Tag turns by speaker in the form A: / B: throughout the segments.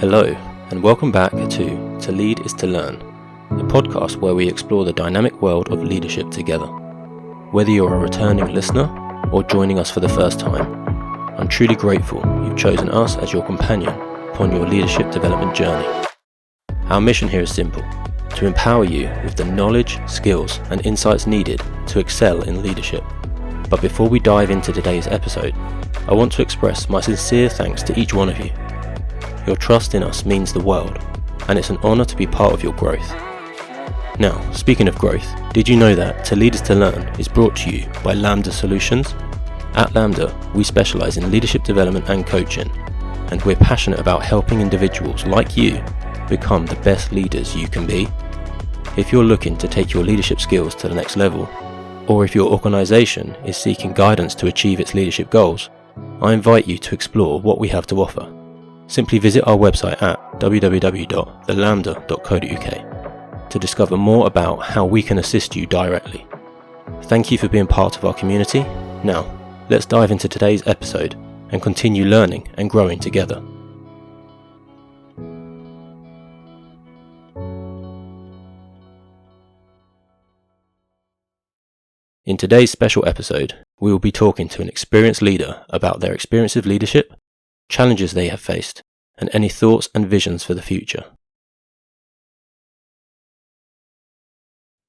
A: Hello, and welcome back To Lead is to Learn, the podcast where we explore the dynamic world of leadership together. Whether you're a returning listener or joining us for the first time, I'm truly grateful you've chosen us as your companion upon your leadership development journey. Our mission here is simple: to empower you with the knowledge, skills, and insights needed to excel in leadership. But before we dive into today's episode, I want to express my sincere thanks to each one of you. Your trust in us means the world, and it's an honor to be part of your growth. Now, speaking of growth, did you know that To Lead is to Learn is brought to you by Lambda Solutions? At Lambda, we specialize in leadership development and coaching, and we're passionate about helping individuals like you become the best leaders you can be. If you're looking to take your leadership skills to the next level, or if your organization is seeking guidance to achieve its leadership goals, I invite you to explore what we have to offer. Simply visit our website at www.thelambda.co.uk to discover more about how we can assist you directly. Thank you for being part of our community. Now, let's dive into today's episode and continue learning and growing together. In today's special episode, we will be talking to an experienced leader about their experience of leadership, challenges they have faced, and any thoughts and visions for the future.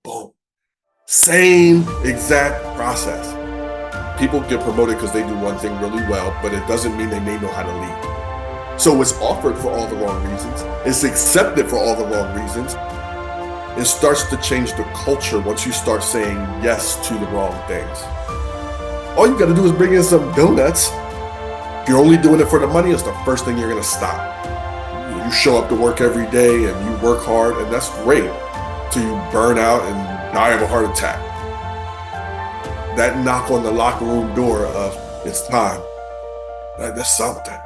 B: Boom. Same exact process. People get promoted because they do one thing really well, but it doesn't mean they may know how to lead. So it's offered for all the wrong reasons. It's accepted for all the wrong reasons. It starts to change the culture once you start saying yes to the wrong things. All you got to do is bring in some donuts. If you're only doing it for the money, it's the first thing you're going to stop. You show up to work every day and you work hard, and that's great, till you burn out and die of a heart attack. That knock on the locker room door of it's time, that's something.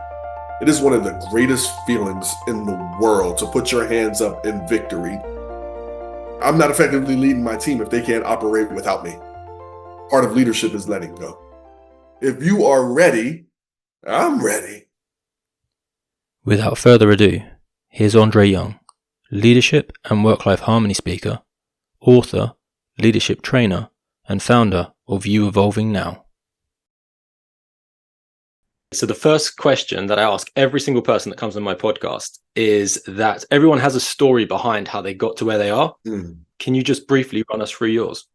B: It is one of the greatest feelings in the world to put your hands up in victory. I'm not effectively leading my team if they can't operate without me. Part of leadership is letting go. If you are ready, I'm ready.
A: Without further ado, here's Andre Young, leadership and work-life harmony speaker, author, leadership trainer, and founder of You Evolving Now. So the first question that I ask every single person that comes on my podcast is that everyone has a story behind how they got to where they are. Can you just briefly run us through yours?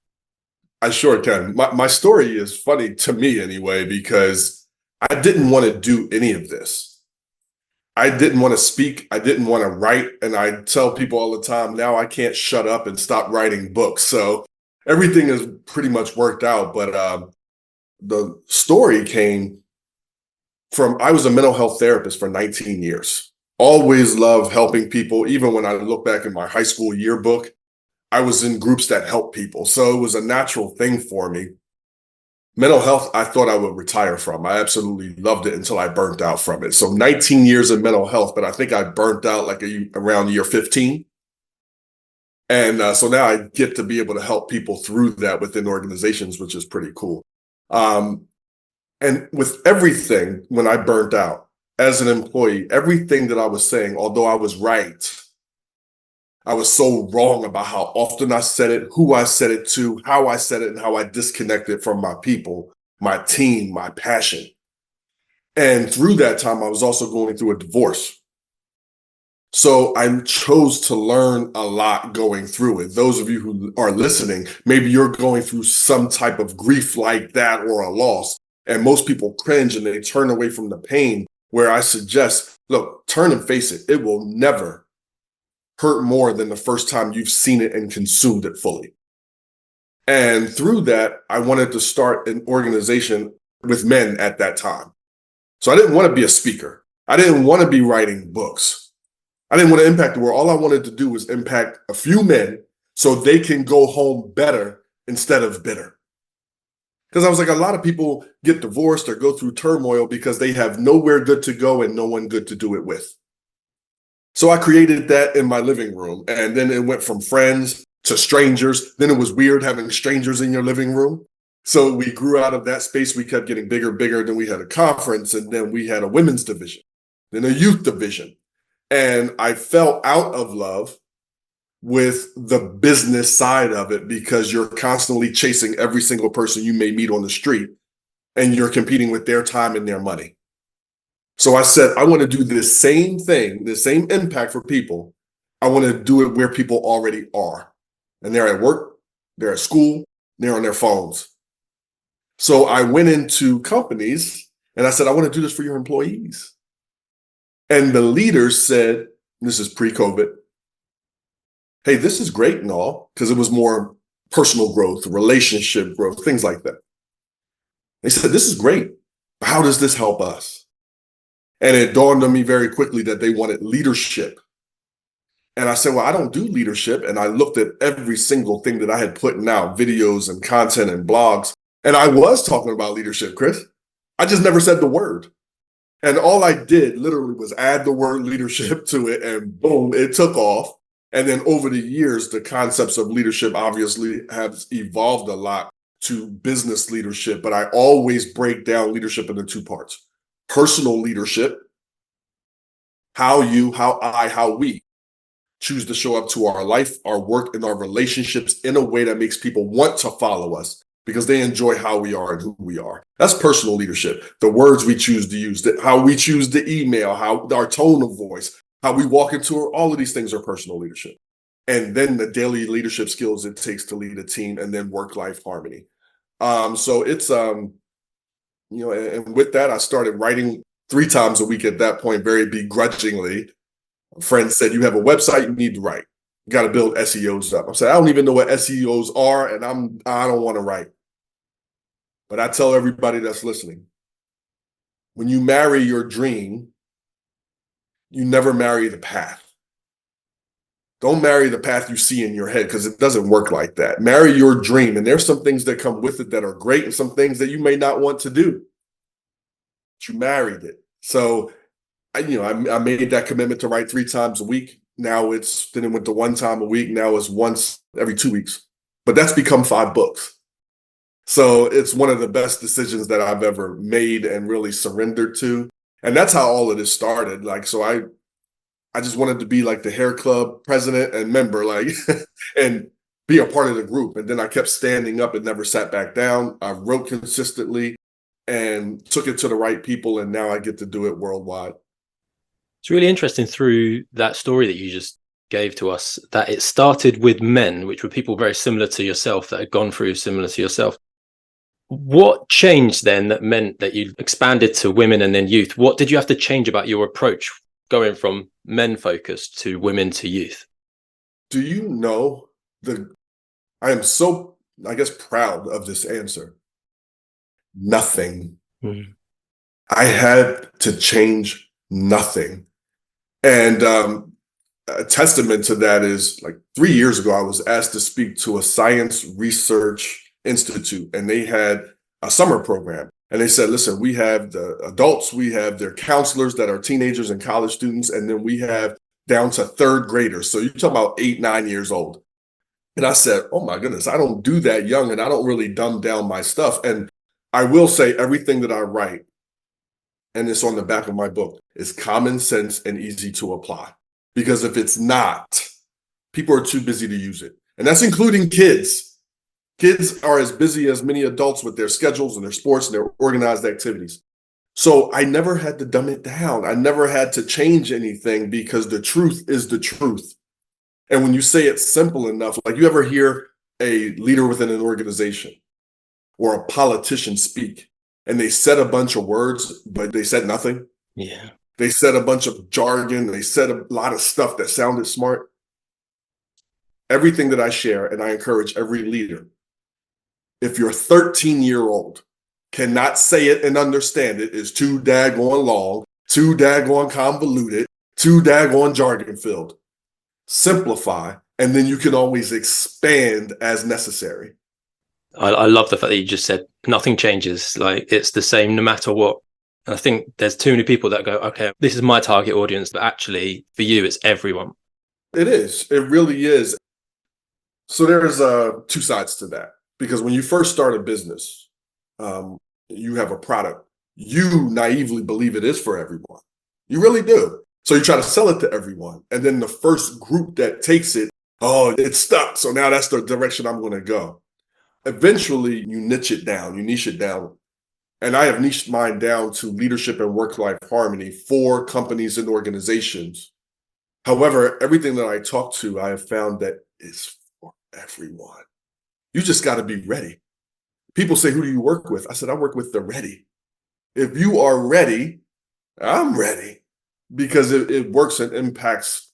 B: I sure can. My story is funny to me anyway, because I didn't want to do any of this. I didn't want to speak. I didn't want to write. And I tell people all the time, now I can't shut up and stop writing books. So everything is pretty much worked out. But the story came from, I was a mental health therapist for 19 years. Always loved helping people. Even when I look back in my high school yearbook, I was in groups that help people. So it was a natural thing for me. Mental health, I thought I would retire from. I absolutely loved it until I burnt out from it. So 19 years of mental health, but I think I burnt out like around year 15. And so now I get to be able to help people through that within organizations, which is pretty cool. And with everything, when I burnt out as an employee, everything that I was saying, although I was right, I was so wrong about how often I said it, who I said it to, how I said it, and how I disconnected from my people, my team, my passion. And through that time, I was also going through a divorce. So I chose to learn a lot going through it. Those of you who are listening, maybe you're going through some type of grief like that or a loss. And most people cringe and they turn away from the pain, where I suggest, look, turn and face it. It will never hurt more than the first time you've seen it and consumed it fully. And through that, I wanted to start an organization with men at that time. So I didn't want to be a speaker. I didn't want to be writing books. I didn't want to impact the world. All I wanted to do was impact a few men so they can go home better instead of bitter. Because I was like, a lot of people get divorced or go through turmoil because they have nowhere good to go and no one good to do it with. So I created that in my living room, and then it went from friends to strangers. Then it was weird having strangers in your living room. So we grew out of that space. We kept getting bigger. Then we had a conference, and then we had a women's division, then a youth division. And I fell out of love with the business side of it because you're constantly chasing every single person you may meet on the street and you're competing with their time and their money. So I said, I want to do the same thing, the same impact for people. I want to do it where people already are. And they're at work, they're at school, they're on their phones. So I went into companies and I said, I want to do this for your employees. And the leaders said, this is pre-COVID, hey, this is great and all, because it was more personal growth, relationship growth, things like that. They said, this is great, but how does this help us? And it dawned on me very quickly that they wanted leadership. And I said, well, I don't do leadership. And I looked at every single thing that I had put out, videos and content and blogs. And I was talking about leadership, Chris. I just never said the word. And all I did literally was add the word leadership to it, and boom, it took off. And then over the years, the concepts of leadership obviously have evolved a lot to business leadership, but I always break down leadership into two parts. Personal leadership, how you, how I, how we choose to show up to our life, our work, and our relationships in a way that makes people want to follow us because they enjoy how we are and who we are. That's personal leadership. The words we choose to use, how we choose to email, how our tone of voice, how we walk into all of these things are personal leadership. And then the daily leadership skills it takes to lead a team, and then work-life harmony. So it's, and with that, I started writing 3 times a week at that point, very begrudgingly. A friend said, you have a website, you need to write. You got to build SEOs up. I said, I don't even know what SEOs are, and I don't want to write. But I tell everybody that's listening, when you marry your dream, you never marry the path. Don't marry the path you see in your head, because it doesn't work like that. Marry your dream, and there's some things that come with it that are great and some things that you may not want to do. But you married it. So I made that commitment to write 3 times a week. Now then it went to 1 time a week. Now it's once every 2 weeks, but that's become 5 books. So it's one of the best decisions that I've ever made and really surrendered to. And that's how all of this started. So I just wanted to be like the hair club president and member, and be a part of the group. And then I kept standing up and never sat back down. I wrote consistently and took it to the right people. And now I get to do it worldwide.
A: It's really interesting through that story that you just gave to us that it started with men, which were people very similar to yourself that had gone through similar to yourself. What changed then that meant that you expanded to women and then youth? What did you have to change about your approach going from men focused to women to youth?
B: Do you know I am so, proud of this answer. Nothing. Mm. I had to change nothing. And a testament to that is 3 years ago, I was asked to speak to a science research institute, and they had a summer program. And they said, listen, we have the adults, we have their counselors that are teenagers and college students, and then we have down to 3rd graders. So you're talking about 8, 9 years old. And I said, oh my goodness, I don't do that young, and I don't really dumb down my stuff. And I will say everything that I write, and it's on the back of my book, is common sense and easy to apply. Because if it's not, people are too busy to use it. And that's including kids. Kids are as busy as many adults with their schedules and their sports and their organized activities. So I never had to dumb it down. I never had to change anything because the truth is the truth. And when you say it simple enough, you ever hear a leader within an organization or a politician speak and they said a bunch of words, but they said nothing?
A: Yeah.
B: They said a bunch of jargon. They said a lot of stuff that sounded smart. Everything that I share, and I encourage every leader, if your 13-year-old cannot say it and understand it, is too daggone long, too daggone convoluted, too daggone jargon filled. Simplify, and then you can always expand as necessary.
A: I love the fact that you just said nothing changes. It's the same no matter what. And I think there's too many people that go, okay, this is my target audience, but actually for you, it's everyone.
B: It is. It really is. So there's 2 sides to that. Because when you first start a business, you have a product, you naively believe it is for everyone. You really do. So you try to sell it to everyone. And then the first group that takes it, oh, it's stuck. So now that's the direction I'm going to go. Eventually, you niche it down. And I have niched mine down to leadership and work-life harmony for companies and organizations. However, everything that I talk to, I have found that is for everyone. You just got to be ready. People say, who do you work with? I said, I work with the ready. If you are ready, I'm ready. Because it works and impacts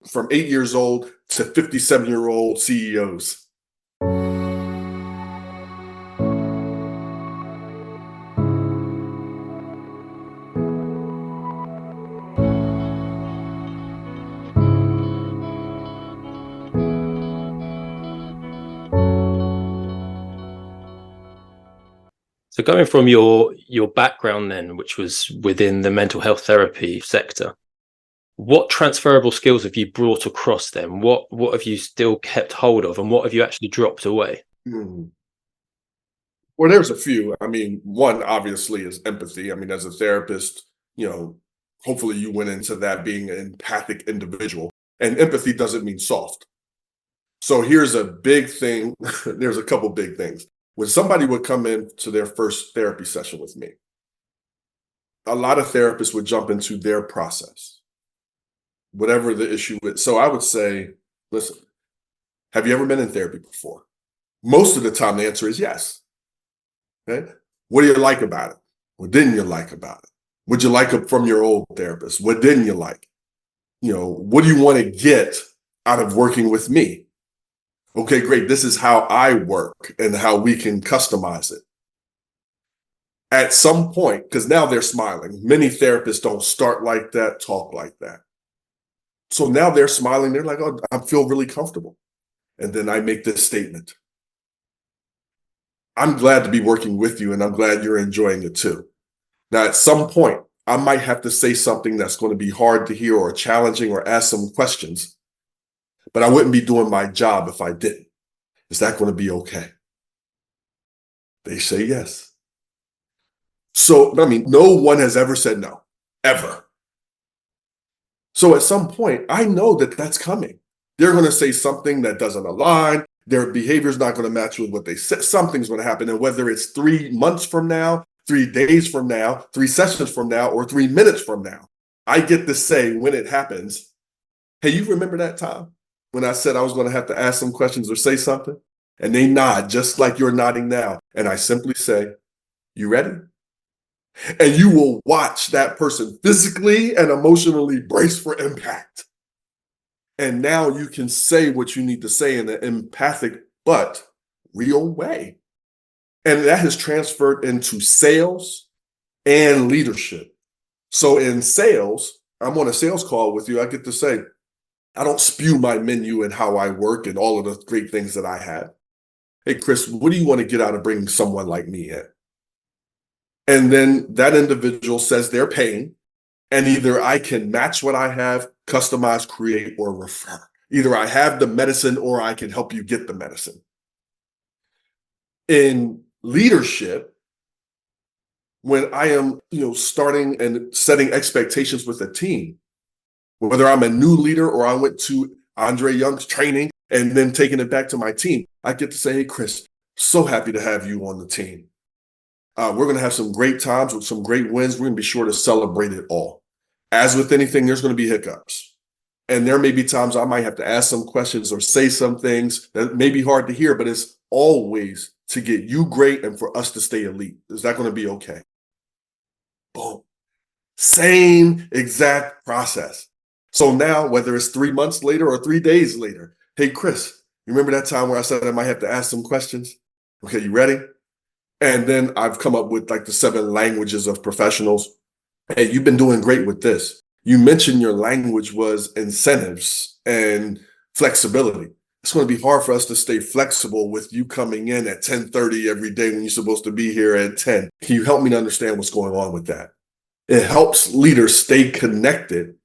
B: from 8 years old to 57-year-old CEOs.
A: So going from your background then, which was within the mental health therapy sector, what transferable skills have you brought across then? What have you still kept hold of, and what have you actually dropped away?
B: Hmm. Well, there's a few. I mean, one obviously is empathy. I mean, as a therapist, hopefully you went into that being an empathic individual. And empathy doesn't mean soft. So here's a big thing. There's a couple big things. When somebody would come in to their first therapy session with me, a lot of therapists would jump into their process, whatever the issue is. So I would say, listen, have you ever been in therapy before? Most of the time, the answer is yes. Okay. What do you like about it? What didn't you like about it? What'd you like from your old therapist? What didn't you like? What do you want to get out of working with me? Okay, great. This is how I work and how we can customize it. At some point, because now they're smiling. Many therapists don't start like that, talk like that. So now they're smiling. They're like, oh, I feel really comfortable. And then I make this statement. I'm glad to be working with you, and I'm glad you're enjoying it too. Now, at some point, I might have to say something that's going to be hard to hear or challenging or ask some questions, but I wouldn't be doing my job if I didn't. Is that going to be okay? They say yes. So, I mean, no one has ever said no, ever. So at some point, I know that that's coming. They're going to say something that doesn't align. Their behavior is not going to match with what they said. Something's going to happen. And whether it's 3 months from now, 3 days from now, 3 sessions from now, or 3 minutes from now, I get to say when it happens, hey, you remember that time when I said I was going to have to ask some questions or say something? And they nod just like you're nodding now. And I simply say, you ready? And you will watch that person physically and emotionally brace for impact. And now you can say what you need to say in an empathic but real way. And that has transferred into sales and leadership. So in sales, I'm on a sales call with you. I get to say, I don't spew my menu and how I work and all of the great things that I have. Hey, Chris, what do you want to get out of bringing someone like me in? And then that individual says they're paying, and either I can match what I have, customize, create, or refer. Either I have the medicine or I can help you get the medicine. In leadership, when I am, starting and setting expectations with a team, whether I'm a new leader or I went to Andre Young's training and then taking it back to my team, I get to say, hey, Chris, so happy to have you on the team. We're going to have some great times with some great wins. We're going to be sure to celebrate it all. As with anything, there's going to be hiccups. And there may be times I might have to ask some questions or say some things that may be hard to hear, but it's always to get you great and for us to stay elite. Is that going to be okay? Boom. Same exact process. So now, whether it's 3 months later or 3 days later, hey, Chris, you remember that time where I said I might have to ask some questions? Okay, you ready? And then I've come up with like the 7 languages of professionals. Hey, you've been doing great with this. You mentioned your language was incentives and flexibility. It's going to be hard for us to stay flexible with you coming in at 10:30 every day when you're supposed to be here at 10. Can you help me to understand what's going on with that? It helps leaders stay connected,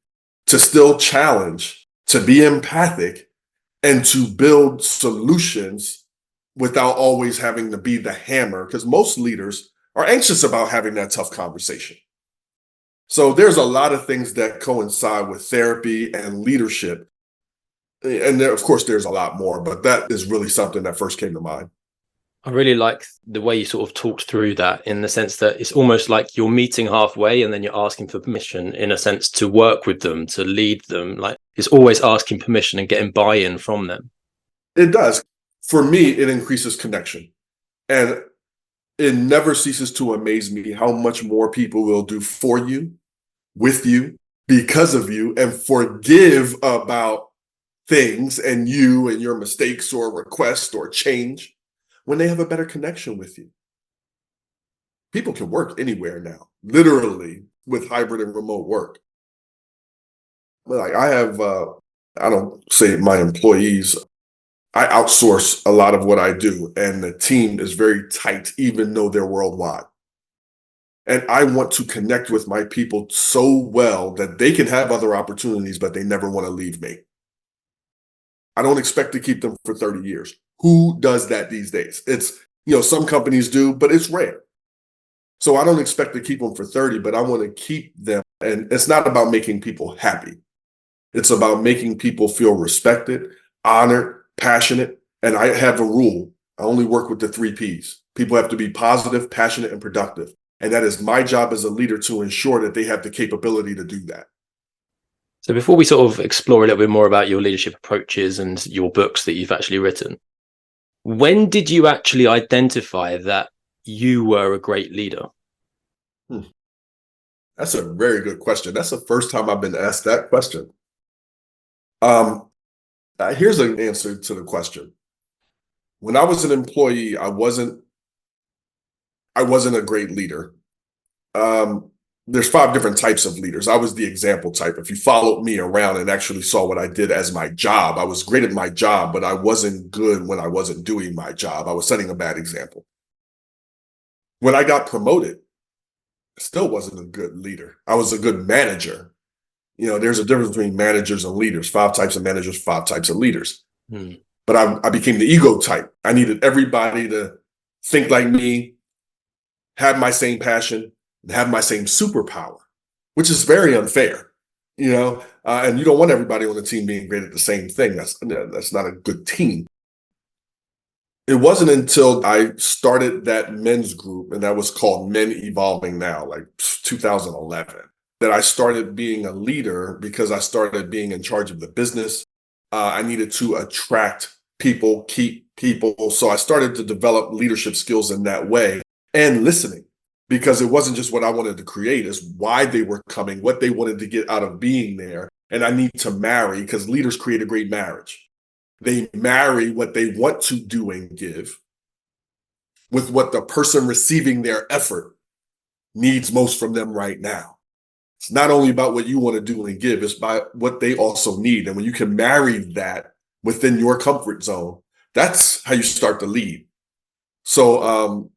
B: to still challenge, to be empathic, and to build solutions without always having to be the hammer, because most leaders are anxious about having that tough conversation. So there's a lot of things that coincide with therapy and leadership. And there, of course, there's a lot more, but that is really something that first came to mind.
A: I really like the way you sort of talked through that, in the sense that it's almost like you're meeting halfway and then you're asking for permission, in a sense, to work with them, to lead them. Like, it's always asking permission and getting buy-in from them.
B: It does. For me, it increases connection. And it never ceases to amaze me how much more people will do for you, with you, because of you, and forgive about things and you and your mistakes or requests or change when they have a better connection with you. People can work anywhere now, literally, with hybrid and remote work. Like I don't say my employees, I outsource a lot of what I do, and the team is very tight, even though they're worldwide. And I want to connect with my people so well that they can have other opportunities, but they never want to leave me. I don't expect to keep them for 30 years. Who does that these days? It's, some companies do, but it's rare. So I don't expect to keep them for 30, but I want to keep them. And it's not about making people happy. It's about making people feel respected, honored, passionate. And I have a rule. I only work with the 3 Ps. People have to be positive, passionate, and productive. And that is my job as a leader, to ensure that they have the capability to do that.
A: So before we sort of explore a little bit more about your leadership approaches and your books that you've actually written, when did you actually identify that you were a great leader?
B: That's a very good question. That's the first time I've been asked that question. Here's an answer to the question. When I was an employee, I wasn't a great leader. There's 5 different types of leaders. I was the example type. If you followed me around and actually saw what I did as my job, I was great at my job, but I wasn't good when I wasn't doing my job. I was setting a bad example. When I got promoted, I still wasn't a good leader. I was a good manager. There's a difference between managers and leaders. 5 types of managers, 5 types of leaders. But I became the ego type. I needed everybody to think like me, have my same passion, and have my same superpower, which is very unfair, and you don't want everybody on the team being great at the same thing. That's not a good team. It wasn't until I started that men's group, and that was called Men Evolving Now, like 2011, that I started being a leader, because I started being in charge of the business. I needed to attract people, keep people. So I started to develop leadership skills in that way, and listening, because it wasn't just what I wanted to create, it's why they were coming, what they wanted to get out of being there. And I need to marry, because leaders create a great marriage. They marry what they want to do and give with what the person receiving their effort needs most from them right now. It's not only about what you want to do and give, it's about what they also need. And when you can marry that within your comfort zone, that's how you start to lead. So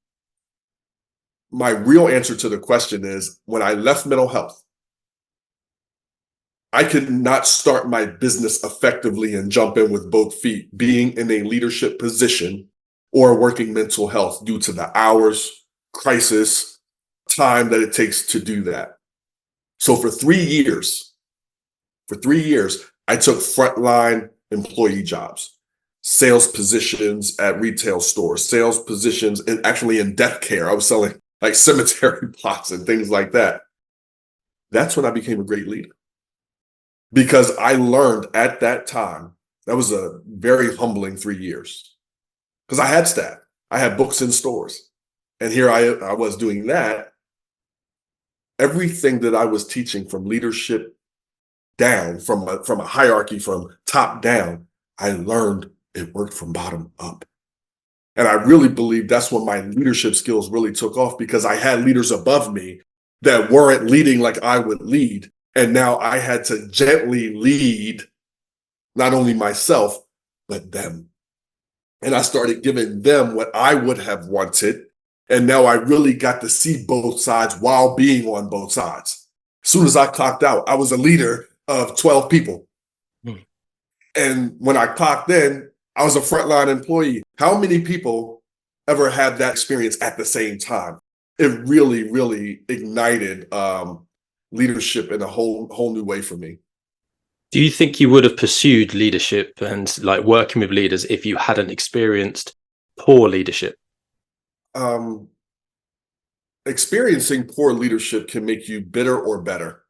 B: my real answer to the question is, when I left mental health, I could not start my business effectively and jump in with both feet, being in a leadership position or working mental health, due to the hours, crisis, time that it takes to do that. So for 3 years, I took frontline employee jobs, sales positions at retail stores, sales positions actually in death care. I was selling like cemetery plots and things like that. That's when I became a great leader. Because I learned at that time, that was a very humbling 3 years. Because I had staff, I had books in stores. And here I was doing that. Everything that I was teaching, from leadership down, from a hierarchy, from top down, I learned it worked from bottom up. And I really believe that's when my leadership skills really took off, because I had leaders above me that weren't leading like I would lead. And now I had to gently lead not only myself, but them. And I started giving them what I would have wanted. And now I really got to see both sides while being on both sides. As soon as I clocked out, I was a leader of 12 people. And when I clocked in, I was a frontline employee. How many people ever had that experience at the same time? It really, really ignited leadership in a whole new way for me.
A: Do you think you would have pursued leadership and like working with leaders if you hadn't experienced poor leadership?
B: Experiencing poor leadership can make you bitter or better.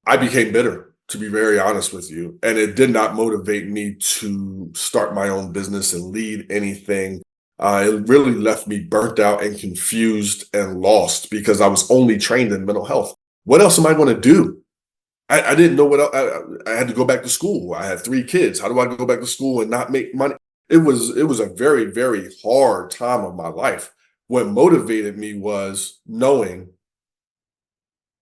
B: I became bitter, to be very honest with you, and it did not motivate me to start my own business and lead anything. It really left me burnt out and confused and lost because I was only trained in mental health. What else am I going to do? I didn't know what else. I had to go back to school. I had 3 kids. How do I go back to school and not make money? It was a very, very hard time of my life. What motivated me was knowing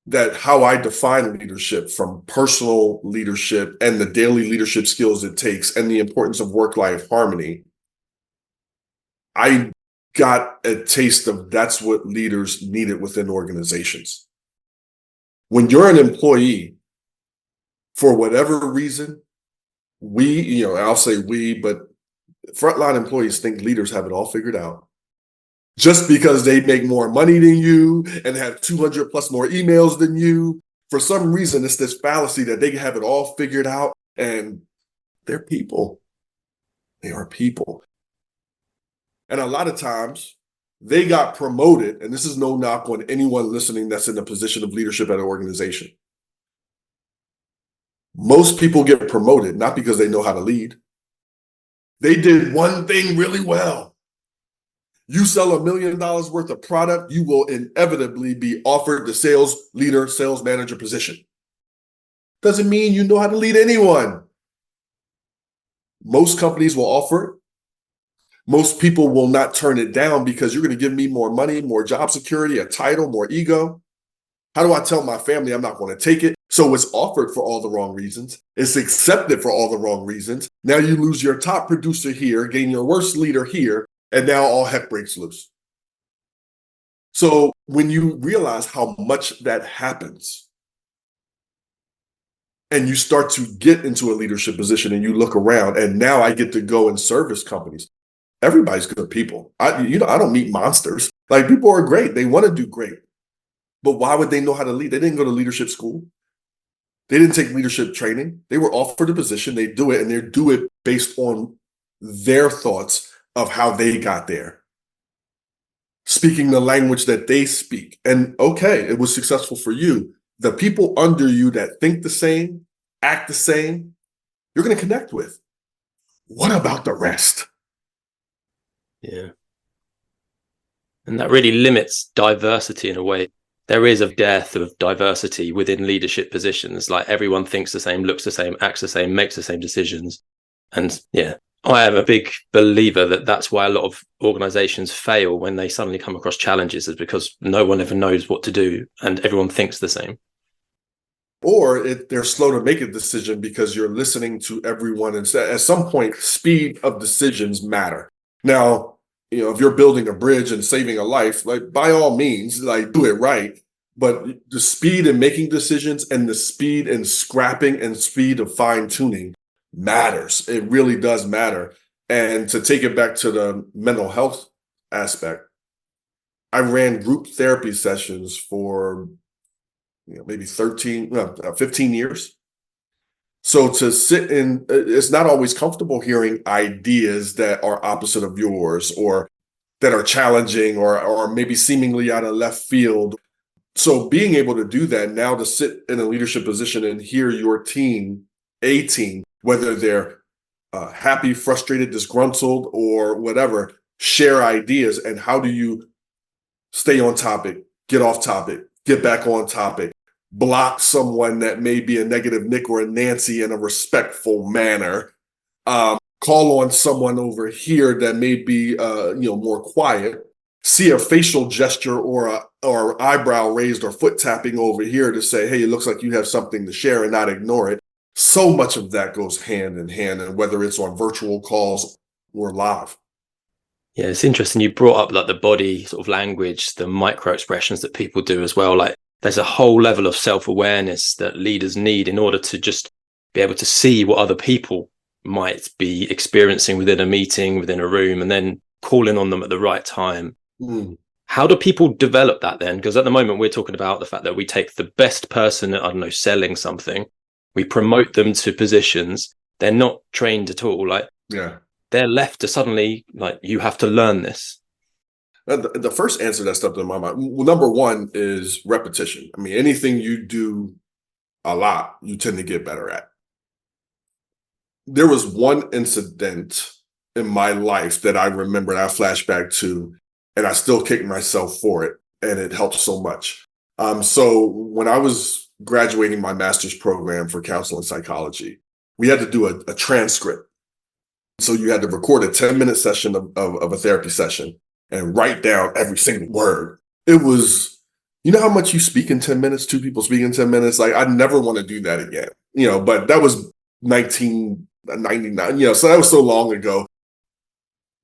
B: that how I define leadership, from personal leadership and the daily leadership skills it takes and the importance of work-life harmony, I got a taste of that's what leaders needed within organizations. When you're an employee, for whatever reason, I'll say we, but frontline employees think leaders have it all figured out. Just because they make more money than you and have 200 plus more emails than you, for some reason, it's this fallacy that they have it all figured out, and they're people. They are people. And a lot of times they got promoted, and this is no knock on anyone listening that's in a position of leadership at an organization. Most people get promoted not because they know how to lead. They did one thing really well. You sell $1 million worth of product, you will inevitably be offered the sales leader, sales manager position. Doesn't mean you know how to lead anyone. Most companies will offer it. Most people will not turn it down because you're going to give me more money, more job security, a title, more ego. How do I tell my family I'm not going to take it? So it's offered for all the wrong reasons. It's accepted for all the wrong reasons. Now you lose your top producer here, gain your worst leader here, and now all heck breaks loose. So when you realize how much that happens and you start to get into a leadership position and you look around, and now I get to go and service companies. Everybody's good people. I don't meet monsters. Like, people are great. They want to do great. But why would they know how to lead? They didn't go to leadership school. They didn't take leadership training. They were offered a position. They do it, and they do it based on their thoughts of how they got there, speaking the language that they speak. And okay, it was successful for you. The people under you that think the same, act the same, you're going to connect with. What about the rest?
A: Yeah. And that really limits diversity in a way. There is a dearth of diversity within leadership positions. Like, everyone thinks the same, looks the same, acts the same, makes the same decisions. And yeah, I am a big believer that that's why a lot of organizations fail when they suddenly come across challenges, is because no one ever knows what to do and everyone thinks the same.
B: Or they're slow to make a decision because you're listening to everyone. And at some point, speed of decisions matter. Now, if you're building a bridge and saving a life, like, by all means, like, do it right. But the speed in making decisions and the speed in scrapping and speed of fine tuning matters. It really does matter. And to take it back to the mental health aspect, I ran group therapy sessions for maybe 15 years. So to sit in, it's not always comfortable hearing ideas that are opposite of yours, or that are challenging, or maybe seemingly out of left field. So being able to do that now, to sit in a leadership position and hear your team, whether they're happy, frustrated, disgruntled, or whatever, share ideas. And how do you stay on topic, get off topic, get back on topic, block someone that may be a negative Nick or a Nancy in a respectful manner, call on someone over here that may be more quiet, see a facial gesture or eyebrow raised or foot tapping over here to say, hey, it looks like you have something to share, and not ignore it. So much of that goes hand in hand, and whether it's on virtual calls or live.
A: Yeah, it's interesting. You brought up like the body sort of language, the micro expressions that people do as well. Like, there's a whole level of self-awareness that leaders need in order to just be able to see what other people might be experiencing within a meeting, within a room, and then calling on them at the right time. How do people develop that then? Because at the moment we're talking about the fact that we take the best person, I don't know, selling something, we promote them to positions. They're not trained at all. Like,
B: Yeah.
A: they're left to suddenly, like, you have to learn this.
B: The first answer that stepped in my mind, well, number one is repetition. I mean, anything you do a lot, you tend to get better at. There was one incident in my life that I remember and I flashback to, and I still kick myself for it, and it helped so much. So when I was graduating my master's program for counseling psychology, we had to do a transcript. So you had to record a 10-minute session of a therapy session and write down every single word. It was, you know how much you speak in 10 minutes? Two people speak in 10 minutes. Like, I never want to do that again, but that was 1999, so that was so long ago.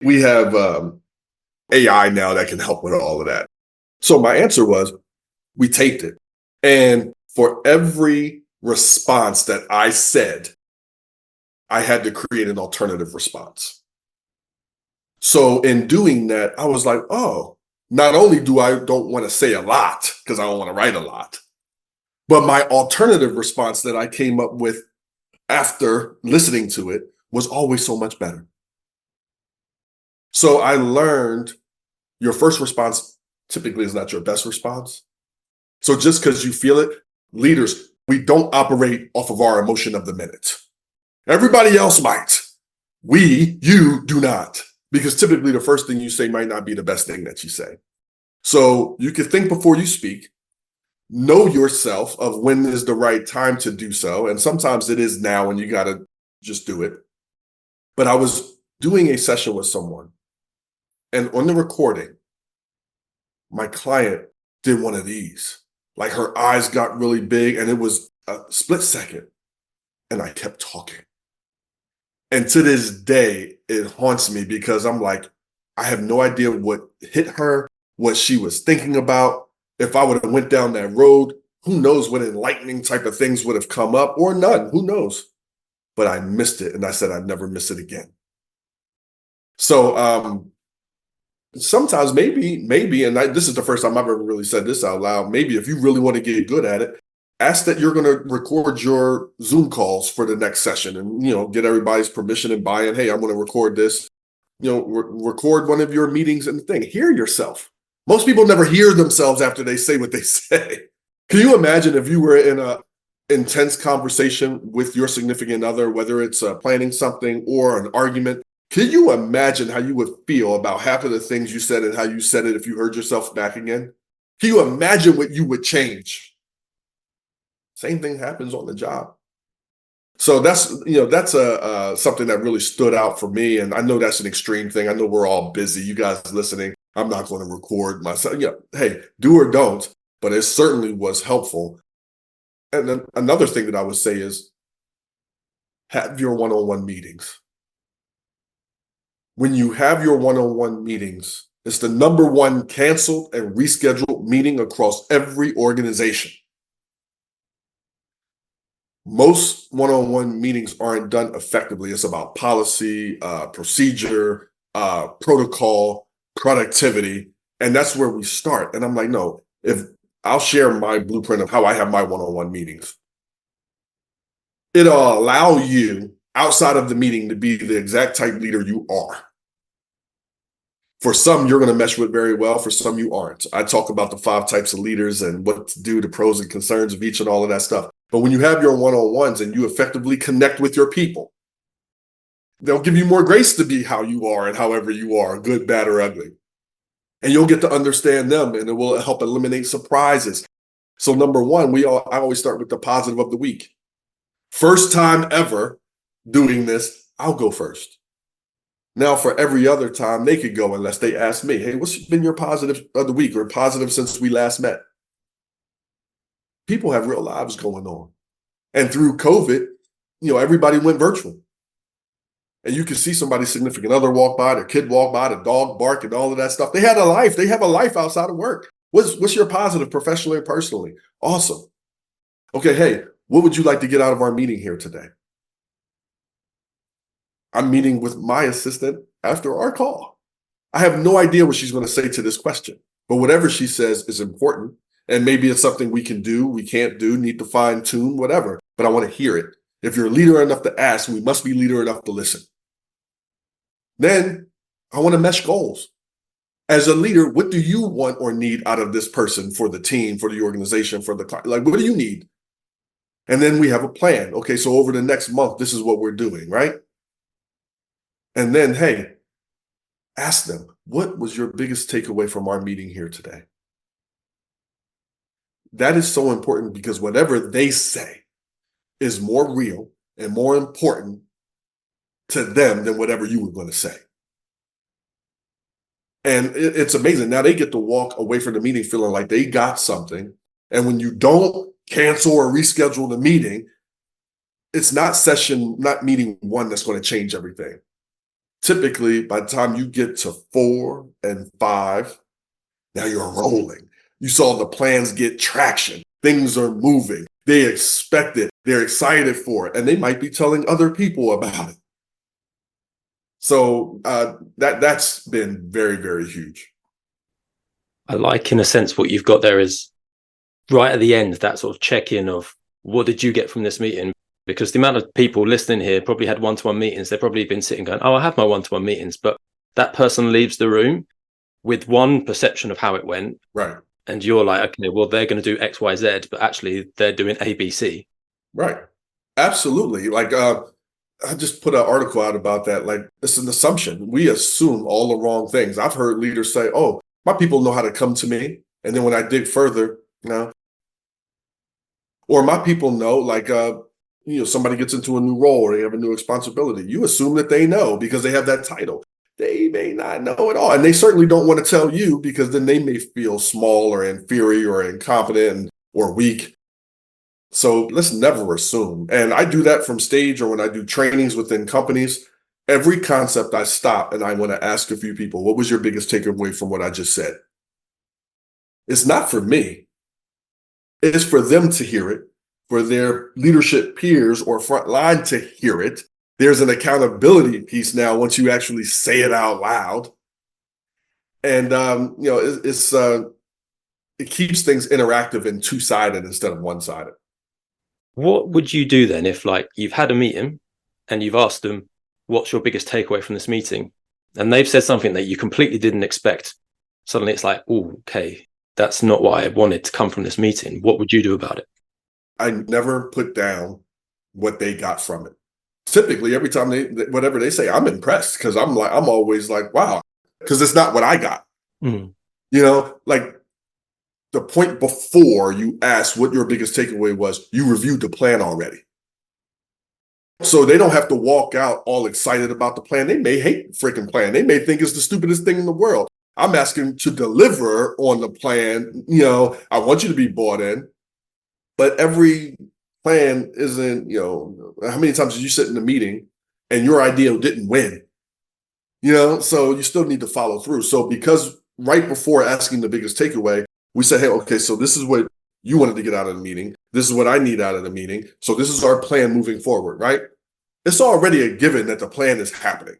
B: We have AI now that can help with all of that. So my answer was, we taped it. And for every response that I said, I had to create an alternative response. So in doing that, I was like, oh, not only don't want to say a lot because I don't want to write a lot, but my alternative response that I came up with after listening to it was always so much better. So I learned your first response typically is not your best response. So just because you feel it, leaders, we don't operate off of our emotion of the minute. Everybody else might. You do not. Because typically the first thing you say might not be the best thing that you say. So you can think before you speak, know yourself of when is the right time to do so. And sometimes it is now and you got to just do it. But I was doing a session with someone, and on the recording, my client did one of these. Like, her eyes got really big and it was a split second. And I kept talking. And to this day, it haunts me because I'm like, I have no idea what hit her, what she was thinking about. If I would have went down that road, who knows what enlightening type of things would have come up, or none, who knows? But I missed it. And I said, I'd never miss it again. So sometimes maybe, and this is the first time I've ever really said this out loud, maybe if you really want to get good at it, ask that you're going to record your Zoom calls for the next session and, get everybody's permission and buy-in. Hey, I'm going to record this, record one of your meetings and thing. Hear yourself. Most people never hear themselves after they say what they say. Can you imagine if you were in a intense conversation with your significant other, whether it's planning something or an argument? Can you imagine how you would feel about half of the things you said and how you said it if you heard yourself back again? Can you imagine what you would change? Same thing happens on the job. So that's something that really stood out for me. And I know that's an extreme thing. I know we're all busy. You guys listening, I'm not going to record myself. Hey, do or don't, but it certainly was helpful. And then another thing that I would say is have your one-on-one meetings. When you have your one-on-one meetings, it's the number one canceled and rescheduled meeting across every organization. Most one-on-one meetings aren't done effectively. It's about policy, procedure, protocol, productivity, and that's where we start. And I'm like, no, if I'll share my blueprint of how I have my one-on-one meetings. It'll allow you outside of the meeting to be the exact type leader you are. For some, you're going to mesh with very well. For some, you aren't. I talk about the 5 types of leaders and what to do, the pros and concerns of each and all of that stuff. But when you have your one-on-ones and you effectively connect with your people, they'll give you more grace to be how you are and however you are, good, bad, or ugly. And you'll get to understand them, and it will help eliminate surprises. So number one, I always start with the positive of the week. First time ever doing this, I'll go first. Now, for every other time, they could go unless they ask me, hey, what's been your positive of the week or positive since we last met? People have real lives going on. And through COVID, everybody went virtual. And you can see somebody's significant other walk by, their kid walk by, the dog bark and all of that stuff. They had a life. They have a life outside of work. What's your positive professionally and personally? Awesome. Okay, hey, what would you like to get out of our meeting here today? I'm meeting with my assistant after our call. I have no idea what she's going to say to this question. But whatever she says is important. And maybe it's something we can do, we can't do, need to fine tune, whatever. But I want to hear it. If you're a leader enough to ask, we must be leader enough to listen. Then I want to mesh goals. As a leader, what do you want or need out of this person for the team, for the organization, for the client? Like, what do you need? And then we have a plan. Okay, so over the next month, this is what we're doing, right? And then, hey, ask them, what was your biggest takeaway from our meeting here today? That is so important because whatever they say is more real and more important to them than whatever you were going to say. And it's amazing. Now they get to walk away from the meeting feeling like they got something. And when you don't cancel or reschedule the meeting, it's not meeting one that's going to change everything. Typically, by the time you get to 4 and 5, now you're rolling. You saw the plans get traction. Things are moving. They expect it. They're excited for it. And they might be telling other people about it. So that's been very, very huge.
A: I like, in a sense, what you've got there is right at the end, that sort of check-in of what did you get from this meeting? Because the amount of people listening here probably had one-to-one meetings. They've probably been sitting going, oh, I have my one-to-one meetings. But that person leaves the room with one perception of how it went.
B: Right.
A: And you're like, okay, well, they're going to do X, Y, Z, but actually they're doing A, B, C.
B: Right. Absolutely. Like, I just put an article out about that. Like, it's an assumption. We assume all the wrong things. I've heard leaders say, oh, my people know how to come to me. And then when I dig further, or my people know, like, somebody gets into a new role or they have a new responsibility. You assume that they know because they have that title. They may not know at all. And they certainly don't want to tell you because then they may feel small or inferior or incompetent or weak. So let's never assume. And I do that from stage or when I do trainings within companies. Every concept I stop and I want to ask a few people, what was your biggest takeaway from what I just said? It's not for me. It's for them to hear it, for their leadership peers or frontline to hear it. There's an accountability piece now once you actually say it out loud. And, it keeps things interactive and two-sided instead of one-sided.
A: What would you do then if, like, you've had a meeting and you've asked them, what's your biggest takeaway from this meeting? And they've said something that you completely didn't expect. Suddenly it's like, oh, okay, that's not what I wanted to come from this meeting. What would you do about it?
B: I never put down what they got from it. Typically, every time whatever they say, I'm impressed because I'm always like, wow, because it's not what I got.
A: Mm.
B: Like the point before you asked what your biggest takeaway was, you reviewed the plan already. So they don't have to walk out all excited about the plan. They may hate the freaking plan. They may think it's the stupidest thing in the world. I'm asking to deliver on the plan. I want you to be bought in, but every plan isn't, how many times did you sit in a meeting and your idea didn't win? So you still need to follow through. So because right before asking the biggest takeaway, we said, hey, okay, so this is what you wanted to get out of the meeting. This is what I need out of the meeting. So this is our plan moving forward, right? It's already a given that the plan is happening.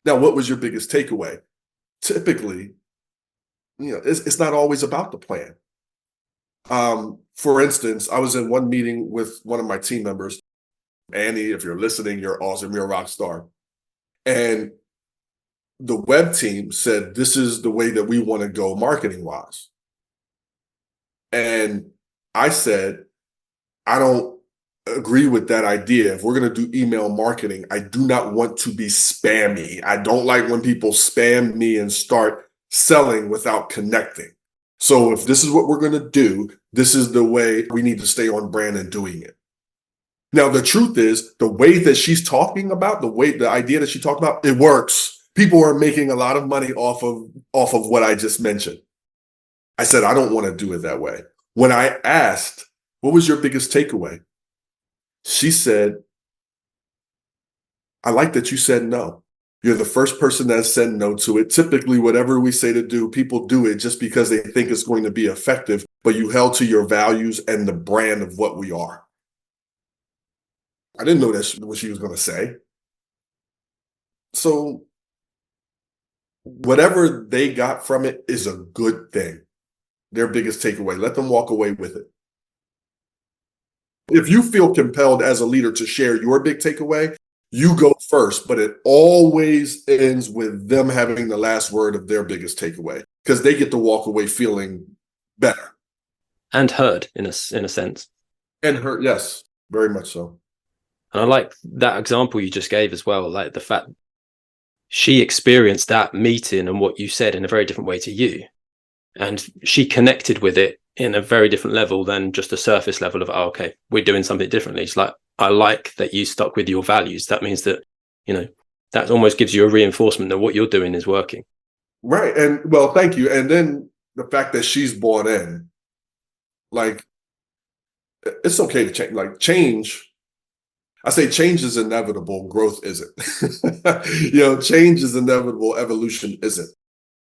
B: Now, what was your biggest takeaway? Typically, it's not always about the plan. For instance, I was in one meeting with one of my team members. Annie, if you're listening, you're awesome. You're a rock star. And the web team said, this is the way that we want to go marketing wise. And I said, I don't agree with that idea. If we're going to do email marketing, I do not want to be spammy. I don't like when people spam me and start selling without connecting. So if this is what we're going to do, this is the way we need to stay on brand and doing it. Now, the truth is the way that she's talking about, the idea that she talked about, it works. People are making a lot of money off of what I just mentioned. I said, I don't want to do it that way. When I asked, what was your biggest takeaway? She said, I like that you said no. You're the first person that said no to it. Typically, whatever we say to do, people do it just because they think it's going to be effective, but you held to your values and the brand of what we are. I didn't know that's what she was going to say. So whatever they got from it is a good thing. Their biggest takeaway. Let them walk away with it. If you feel compelled as a leader to share your big takeaway, you go first, but it always ends with them having the last word of their biggest takeaway because they get to walk away feeling better.
A: And heard in a sense.
B: And heard, yes, very much so.
A: And I like that example you just gave as well, like the fact she experienced that meeting and what you said in a very different way to you. And she connected with it in a very different level than just a surface level of, oh, okay, we're doing something differently. It's like, I like that you stuck with your values. That means that, that almost gives you a reinforcement that what you're doing is working.
B: Right. And well, thank you. And then the fact that she's bought in, like, it's okay to change. Like, change, I say change is inevitable, growth isn't. Change is inevitable, evolution isn't.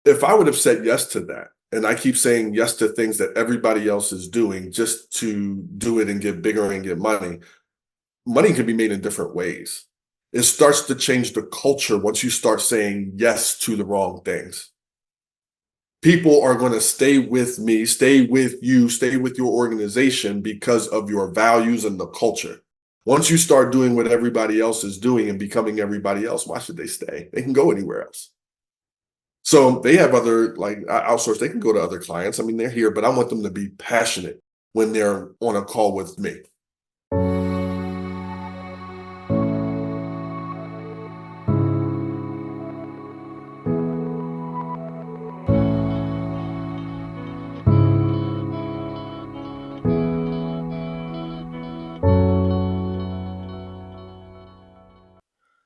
B: If I would have said yes to that, and I keep saying yes to things that everybody else is doing just to do it and get bigger and get money, money can be made in different ways. It starts to change the culture once you start saying yes to the wrong things. People are going to stay with me, stay with you, stay with your organization because of your values and the culture. Once you start doing what everybody else is doing and becoming everybody else, why should they stay? They can go anywhere else. So they have other, like, outsource, they can go to other clients. I mean, they're here, but I want them to be passionate when they're on a call with me.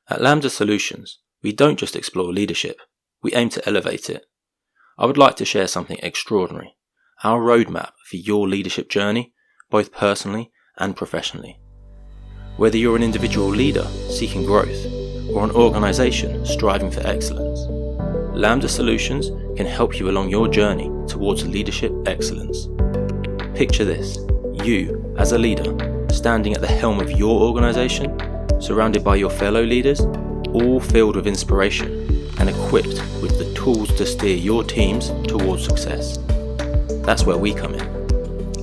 A: At Lambda Solutions, we don't just explore leadership, we aim to elevate it. I would like to share something extraordinary, our roadmap for your leadership journey, both personally and professionally. Whether you're an individual leader seeking growth or an organization striving for excellence, Lambda Solutions can help you along your journey towards leadership excellence. Picture this, you as a leader standing at the helm of your organization, surrounded by your fellow leaders, all filled with inspiration and equipped with the tools to steer your teams towards success. That's where we come in.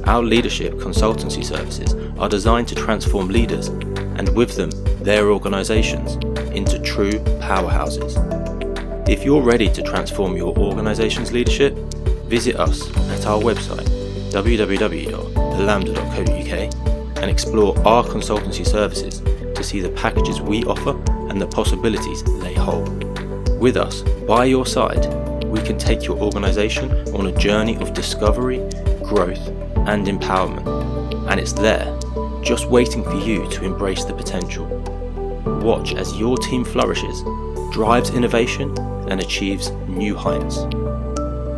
A: Our leadership consultancy services are designed to transform leaders, and with them, their organizations, into true powerhouses. If you're ready to transform your organization's leadership, visit us at our website, www.thelambda.co.uk, and explore our consultancy services to see the packages we offer and the possibilities they hold. With us, by your side, we can take your organization on a journey of discovery, growth, and empowerment. And it's there, just waiting for you to embrace the potential. Watch as your team flourishes, drives innovation, and achieves new heights.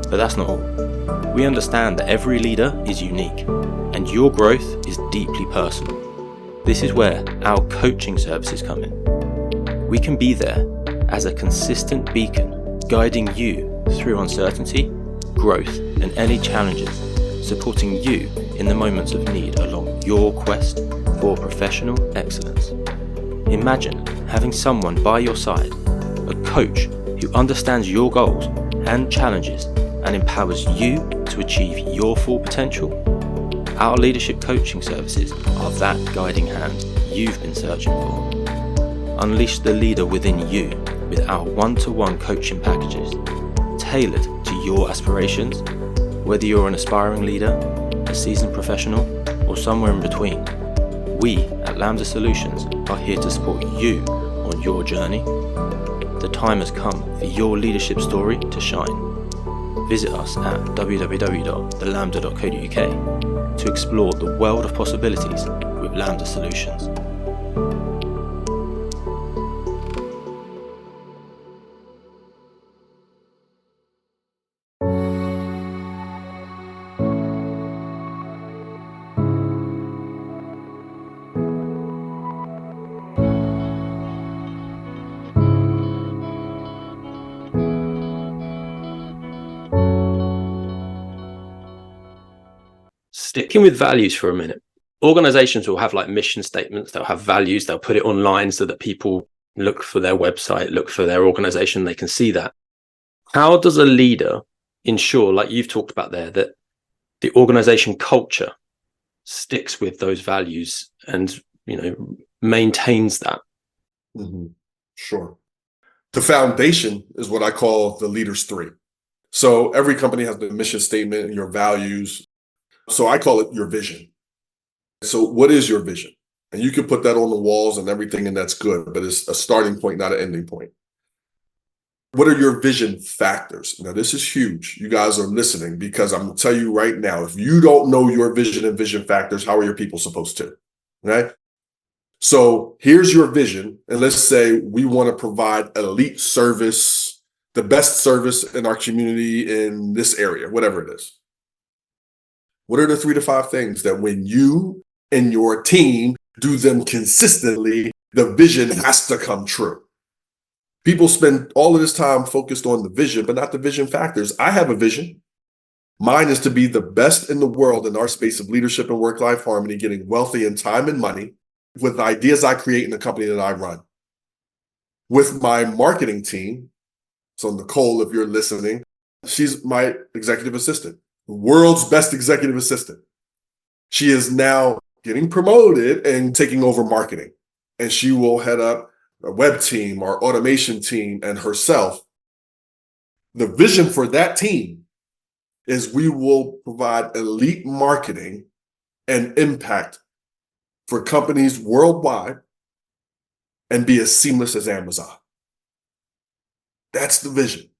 A: But that's not all. We understand that every leader is unique, and your growth is deeply personal. This is where our coaching services come in. We can be there as a consistent beacon, guiding you through uncertainty, growth, and any challenges, supporting you in the moments of need along your quest for professional excellence. Imagine having someone by your side, a coach who understands your goals and challenges and empowers you to achieve your full potential. Our leadership coaching services are that guiding hand you've been searching for. Unleash the leader within you with our one-to-one coaching packages, tailored to your aspirations, whether you're an aspiring leader, a seasoned professional, or somewhere in between. We at Lambda Solutions are here to support you on your journey. The time has come for your leadership story to shine. Visit us at www.thelambda.co.uk to explore the world of possibilities with Lambda Solutions. Sticking with values for a minute, organizations will have like mission statements, they'll have values, they'll put it online so that people look for their website, look for their organization, they can see that. How does a leader ensure, like you've talked about there, that the organization culture sticks with those values and, maintains that?
B: Mhm. Sure. The foundation is what I call the leaders three. So every company has the mission statement and your values. So I call it your vision. So what is your vision? And you can put that on the walls and everything, and that's good, but it's a starting point, not an ending point. What are your vision factors? Now, this is huge. You guys are listening because I'm going to tell you right now, if you don't know your vision and vision factors, how are your people supposed to? Right? So here's your vision. And let's say we want to provide elite service, the best service in our community in this area, whatever it is. What are the 3 to 5 things that when you and your team do them consistently, the vision has to come true? People spend all of this time focused on the vision, but not the vision factors. I have a vision. Mine is to be the best in the world in our space of leadership and work-life harmony, getting wealthy in time and money with the ideas I create in the company that I run. With my marketing team, so Nicole, if you're listening, she's my executive assistant, the world's best executive assistant. She is now getting promoted and taking over marketing, and she will head up a web team, our automation team, and herself. The vision for that team is we will provide elite marketing and impact for companies worldwide and be as seamless as Amazon. That's the vision.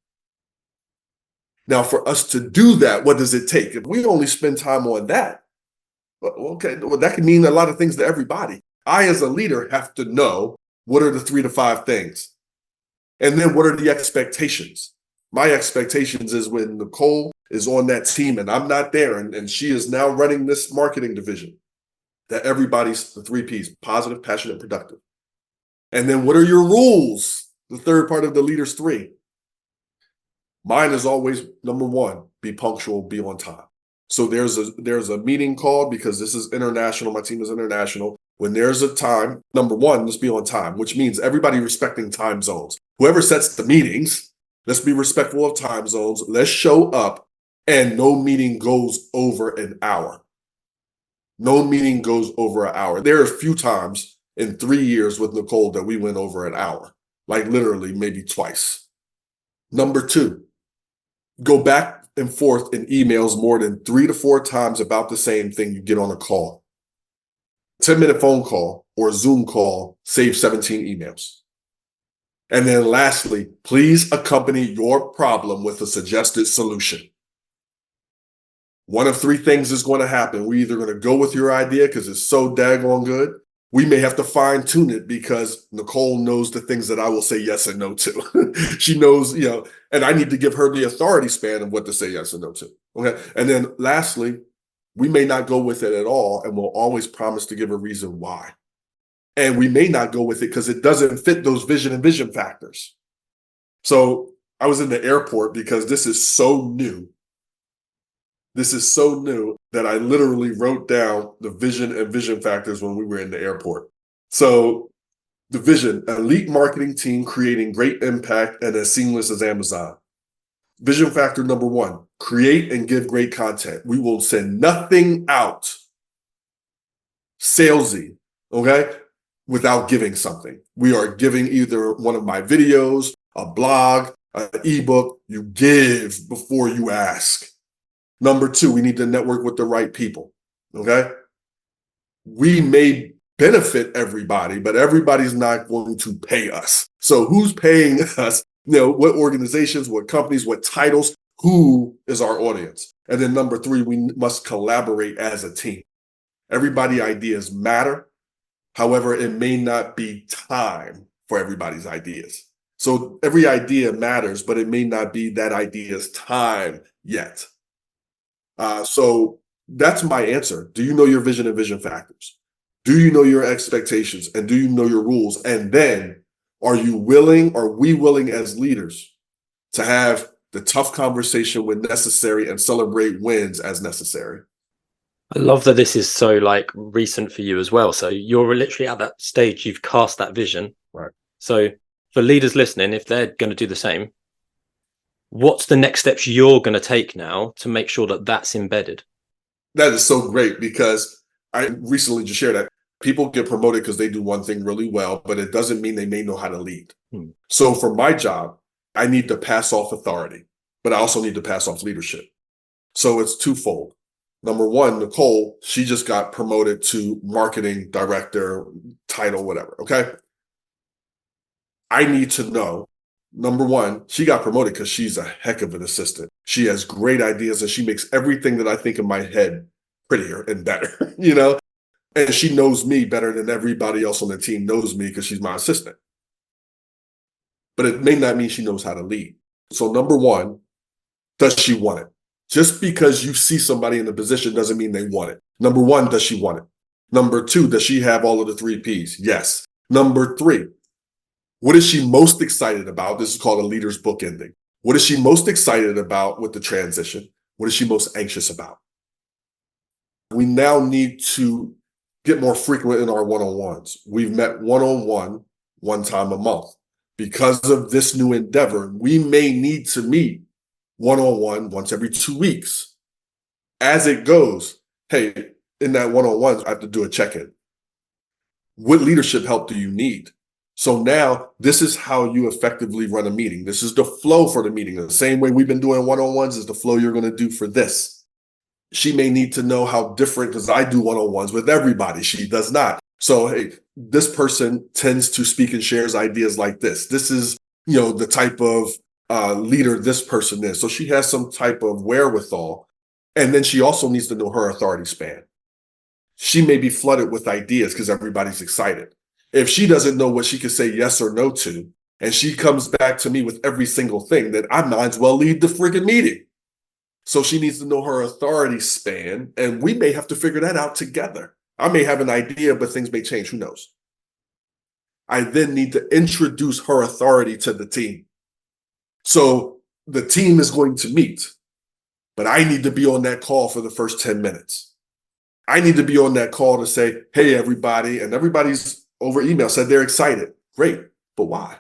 B: Now, for us to do that, what does it take? If we only spend time on that, okay, well, that can mean a lot of things to everybody. I, as a leader, have to know what are the 3 to 5 things. And then what are the expectations? My expectations is when Nicole is on that team and I'm not there, and she is now running this marketing division, that everybody's the 3 Ps: positive, passionate, productive. And then what are your rules? The third part of the leaders 3. Mine is always number 1, be punctual, be on time. So there's a meeting called because this is international. My team is international. When there's a time, number 1, let's be on time, which means everybody respecting time zones. Whoever sets the meetings, let's be respectful of time zones. Let's show up, and no meeting goes over an hour. No meeting goes over an hour. There are a few times in 3 years with Nicole that we went over an hour, like literally maybe twice. Number 2, go back and forth in emails more than 3 to 4 times about the same thing you get on a call. 10-minute phone call or Zoom call saves 17 emails. And then lastly, please accompany your problem with a suggested solution. One of 3 things is going to happen. We're either going to go with your idea because it's so daggone good. We may have to fine tune it because Nicole knows the things that I will say yes and no to. She knows, and I need to give her the authority span of what to say yes and no to. Okay. And then lastly, we may not go with it at all, and we'll always promise to give a reason why. And we may not go with it because it doesn't fit those vision and vision factors. So I was in the airport because this is so new. This is so new that I literally wrote down the vision and vision factors when we were in the airport. So the vision: elite marketing team creating great impact and as seamless as Amazon. Vision factor number 1, create and give great content. We will send nothing out salesy, okay, without giving something. We are giving either one of my videos, a blog, an ebook. You give before you ask. Number 2, we need to network with the right people, okay? We may benefit everybody, but everybody's not going to pay us. So who's paying us? What organizations, what companies, what titles, who is our audience? And then number 3, we must collaborate as a team. Everybody's ideas matter. However, it may not be time for everybody's ideas. So every idea matters, but it may not be that idea's time yet. So that's my answer. Do you know your vision and vision factors? Do you know your expectations? And do you know your rules? And then are we willing as leaders to have the tough conversation when necessary and celebrate wins as necessary?
A: I love that this is so recent for you as well. So you're literally at that stage, you've cast that vision.
B: Right.
A: So for leaders listening, if they're going to do the same, What's the next steps you're going to take now to make sure that that's embedded?
B: That is so great, because I recently just shared that people get promoted because they do one thing really well, but it doesn't mean they may know how to lead. So for my job, I need to pass off authority, but I also need to pass off leadership. So it's twofold. Number one, Nicole, she just got promoted to marketing director, title, whatever. Okay. I need to know, number one, she got promoted because she's a heck of an assistant. She has great ideas and she makes everything that I think in my head prettier and better, and she knows me better than everybody else on the team knows me because she's my assistant. But it may not mean she knows how to lead. So number one, does she want it? Just because you see somebody in a position doesn't mean they want it. Number one, does she want it? Number two, does she have all of the 3 Ps? Yes. Number three, what is she most excited about? This is called a leader's book ending. What is she most excited about with the transition? What is she most anxious about? We now need to get more frequent in our one-on-ones. We've met one-on-one one time a month. Because of this new endeavor, we may need to meet one-on-one once every 2 weeks. As it goes, hey, in that one-on-one, I have to do a check-in. What leadership help do you need? So now this is how you effectively run a meeting. This is the flow for the meeting. The same way we've been doing one-on-ones is the flow you're going to do for this. She may need to know how different, because I do one-on-ones with everybody. She does not. So, hey, this person tends to speak and shares ideas like this. This is, the type of leader this person is. So she has some type of wherewithal. And then she also needs to know her authority span. She may be flooded with ideas because everybody's excited. If she doesn't know what she can say yes or no to, and she comes back to me with every single thing, then I might as well lead the friggin' meeting. So she needs to know her authority span, and we may have to figure that out together. I may have an idea, but things may change. Who knows? I then need to introduce her authority to the team. So the team is going to meet, but I need to be on that call for the first 10 minutes. I need to be on that call to say, hey, everybody, and everybody's over email said they're excited. Great, but why?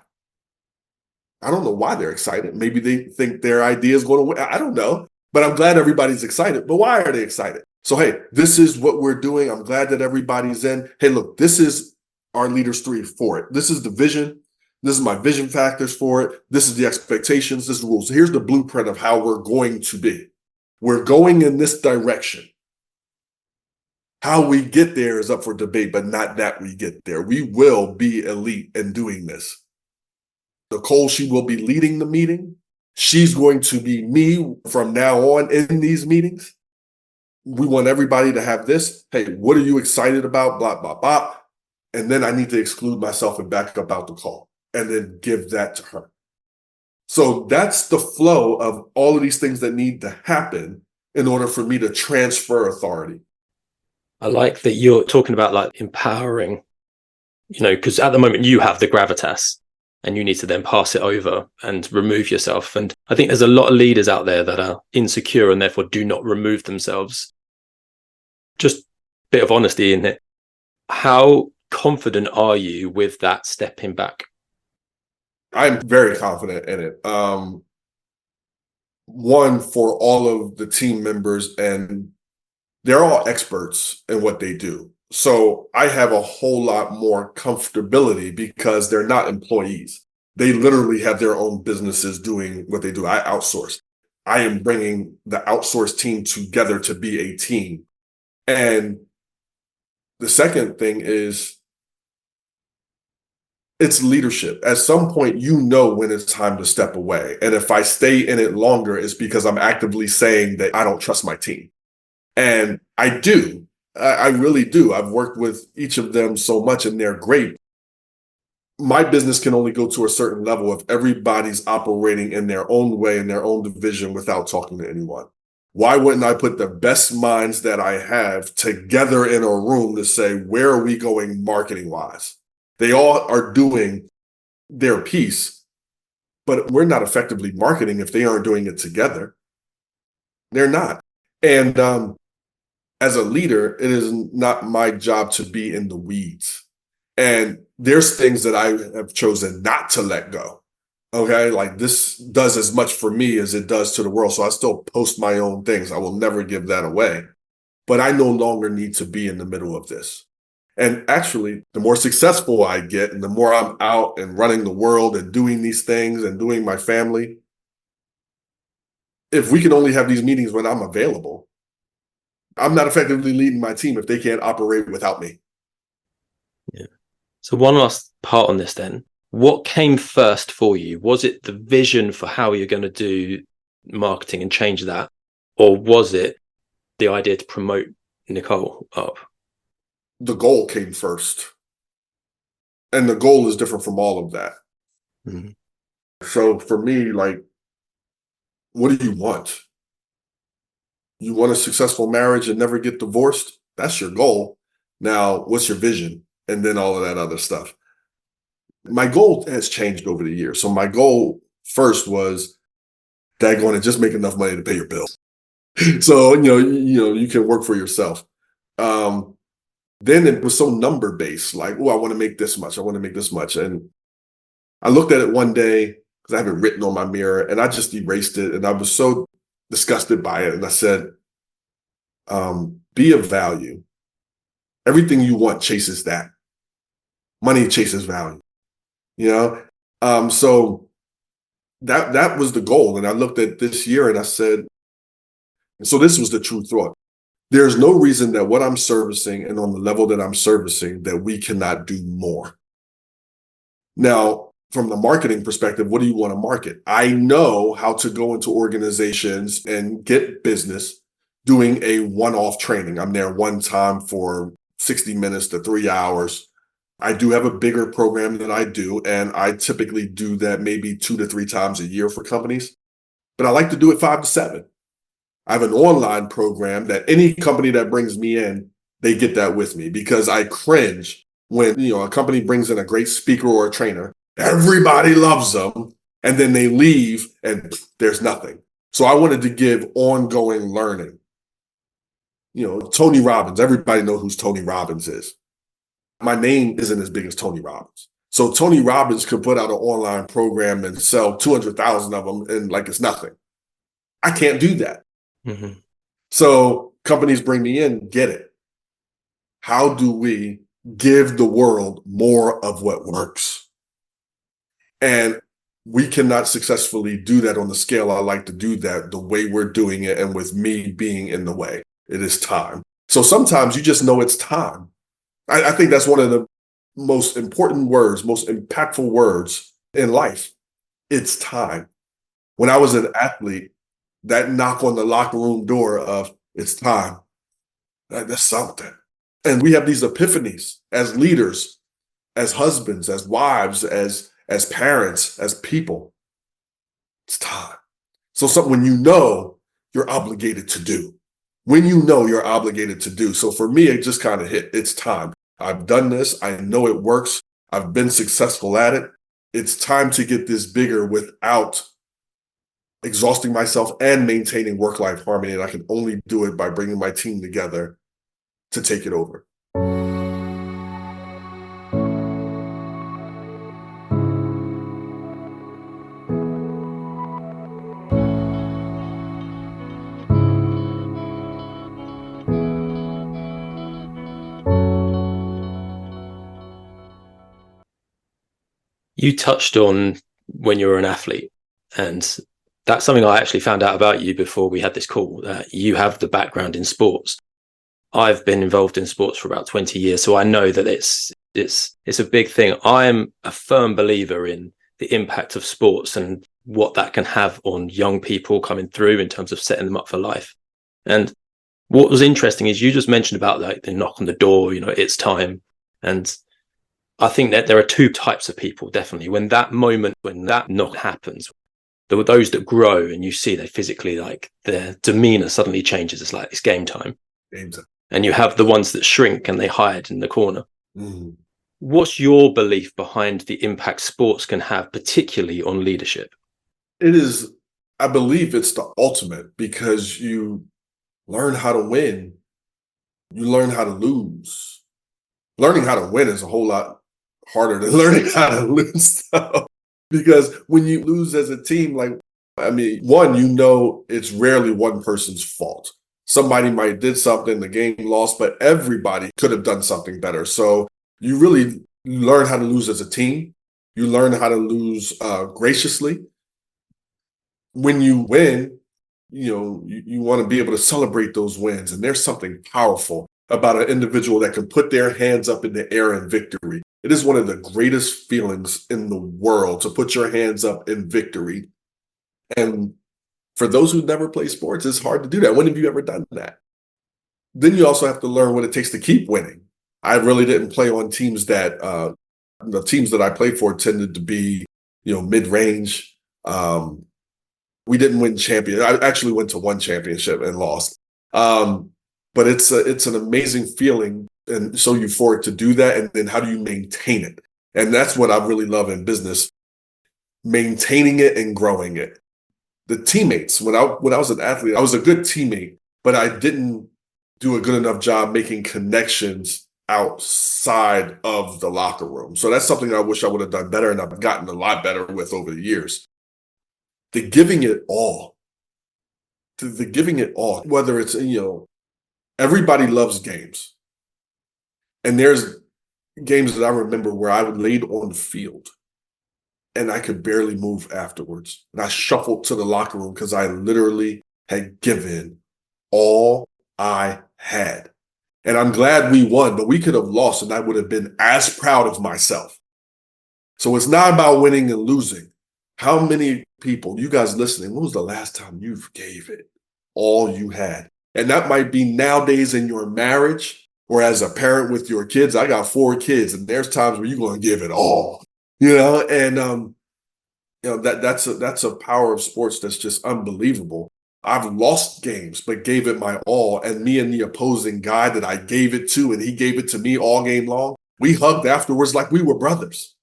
B: I don't know why they're excited. Maybe they think their idea is going to win. I don't know, but I'm glad everybody's excited. But why are they excited? So, hey, this is what we're doing. I'm glad that everybody's in. Hey, look, this is our leaders 3 for it. This is the vision. This is my vision factors for it. This is the expectations. This is the rules. Here's the blueprint of how we're going to be. We're going in this direction. How we get there is up for debate, but not that we get there. We will be elite in doing this. Nicole, she will be leading the meeting. She's going to be me from now on in these meetings. We want everybody to have this. Hey, what are you excited about? Blah, blah, blah. And then I need to exclude myself and back up out the call and then give that to her. So that's the flow of all of these things that need to happen in order for me to transfer authority.
A: I like that you're talking about like empowering, because at the moment you have the gravitas and you need to then pass it over and remove yourself. And I think there's a lot of leaders out there that are insecure and therefore do not remove themselves. Just a bit of honesty in it. How confident are you with that stepping back?
B: I'm very confident in it. One, for all of the team members, and they're all experts in what they do. So I have a whole lot more comfortability because they're not employees. They literally have their own businesses doing what they do. I outsource. I am bringing the outsourced team together to be a team. And the second thing is it's leadership. At some point, when it's time to step away. And if I stay in it longer, it's because I'm actively saying that I don't trust my team. And I do. I really do. I've worked with each of them so much and they're great. My business can only go to a certain level if everybody's operating in their own way, in their own division without talking to anyone. Why wouldn't I put the best minds that I have together in a room to say, where are we going marketing wise? They all are doing their piece, but we're not effectively marketing if they aren't doing it together. They're not. And as a leader, it is not my job to be in the weeds. And there's things that I have chosen not to let go Okay. Like this does as much for me as it does to the world. So I still post my own things. I will never give that away. But I no longer need to be in the middle of this. And actually, the more successful I get and the more I'm out and running the world and doing these things and doing my family, if we can only have these meetings when I'm available, I'm not effectively leading my team if they can't operate without me.
A: Yeah. So one last part on this then. What came first for you? Was it the vision for how you're going to do marketing and change that? Or was it the idea to promote Nicole up?
B: The goal came first. And the goal is different from all of that.
A: Mm-hmm.
B: So for me, like, what do you want? You want a successful marriage and never get divorced? That's your goal. Now, what's your vision? And then all of that other stuff. My goal has changed over the years. So my goal first was that going to just make enough money to pay your bills. So, you can work for yourself. Then it was so number based, like, oh, I want to make this much. I want to make this much. And I looked at it one day because I have it written on my mirror and I just erased it. And I was so disgusted by it. And I said, be of value. Everything you want chases that. Money chases value, you know? So that was the goal. And I looked at this year and I said, and so this was the true thought. There's no reason that what I'm servicing and on the level that I'm servicing that we cannot do more. Now, from the marketing perspective, what do you want to market? I know how to go into organizations and get business doing a one-off training. I'm there one time for 60 minutes to 3 hours. I do have a bigger program than I do, and I typically do that maybe 2 to 3 times a year for companies, but I like to do it 5 to 7. I have an online program that any company that brings me in, they get that with me because I cringe when, a company brings in a great speaker or a trainer, everybody loves them, and then they leave and there's nothing. So I wanted to give ongoing learning. Tony Robbins, everybody knows who Tony Robbins is. My name isn't as big as Tony Robbins. So Tony Robbins could put out an online program and sell 200,000 of them and like it's nothing. I can't do that.
A: Mm-hmm.
B: So companies bring me in, get it. How do we give the world more of what works? And we cannot successfully do that on the scale I like to do that, the way we're doing it, and with me being in the way. It is time. So sometimes you just know it's time. I think that's one of the most important words, most impactful words in life. It's time. When I was an athlete, that knock on the locker room door of it's time, that's something. And we have these epiphanies as leaders, as husbands, as wives, as parents, as people. It's time. So something when you're obligated to do. When you're obligated to do. So for me, it just kind of hit. It's time. I've done this. I know it works. I've been successful at it. It's time to get this bigger without exhausting myself and maintaining work-life harmony. And I can only do it by bringing my team together to take it over.
A: You touched on when you were an athlete, and that's something I actually found out about you before we had this call, that you have the background in sports. I've been involved in sports for about 20 years, so I know that it's a big thing. I am a firm believer in the impact of sports and what that can have on young people coming through in terms of setting them up for life. And what was interesting is you just mentioned about like the knock on the door, it's time. And I think that there are two types of people, definitely. When that knock happens, there were those that grow and you see they physically, like their demeanor suddenly changes. It's like it's game time.
B: Game time.
A: And you have the ones that shrink and they hide in the corner.
B: Mm-hmm.
A: What's your belief behind the impact sports can have, particularly on leadership?
B: It is, I believe it's the ultimate because you learn how to win. You learn how to lose. Learning how to win is a whole lot harder than learning how to lose. Because when you lose as a team, like, I mean, one, it's rarely one person's fault. Somebody might did something, the game lost, but everybody could have done something better. So you really learn how to lose as a team. You learn how to lose graciously. When you win, you want to be able to celebrate those wins. And there's something powerful about an individual that can put their hands up in the air in victory. It is one of the greatest feelings in the world to put your hands up in victory. And for those who never play sports, it's hard to do that. When have you ever done that? Then you also have to learn what it takes to keep winning. I really didn't play on teams the teams that I played for tended to be, mid-range. We didn't win champion. I actually went to one championship and lost. But it's an amazing feeling and so euphoric to do that. And then how do you maintain it? And that's what I really love in business, maintaining it and growing it. The teammates, when I was an athlete, I was a good teammate, but I didn't do a good enough job making connections outside of the locker room. So that's something I wish I would have done better, and I've gotten a lot better with over the years. The giving it all, whether it's, everybody loves games. And there's games that I remember where I laid on the field and I could barely move afterwards. And I shuffled to the locker room because I literally had given all I had. And I'm glad we won, but we could have lost and I would have been as proud of myself. So it's not about winning and losing. How many people, you guys listening, when was the last time you gave it all you had? And that might be nowadays in your marriage or as a parent with your kids. I got 4 kids and there's times where you're going to give it all, and that's a power of sports that's just unbelievable. I've lost games, but gave it my all. And me and the opposing guy that I gave it to, and he gave it to me all game long, we hugged afterwards like we were brothers.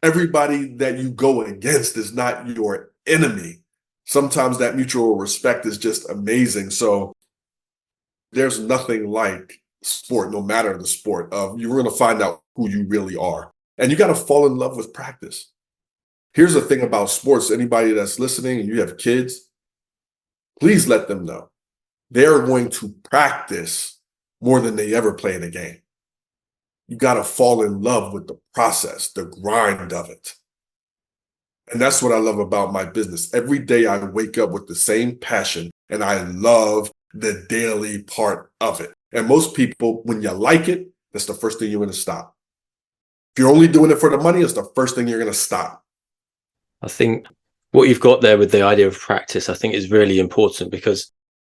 B: Everybody that you go against is not your enemy. Sometimes that mutual respect is just amazing. So there's nothing like sport, no matter the sport, you're going to find out who you really are. And you got to fall in love with practice. Here's the thing about sports. Anybody that's listening and you have kids, please let them know they're going to practice more than they ever play in a game. You got to fall in love with the process, the grind of it. And that's what I love about my business. Every day I wake up with the same passion and I love the daily part of it. And most people, when you like it, that's the first thing you're going to stop. If you're only doing it for the money, it's the first thing you're going to stop.
A: I think what you've got there with the idea of practice, I think is really important, because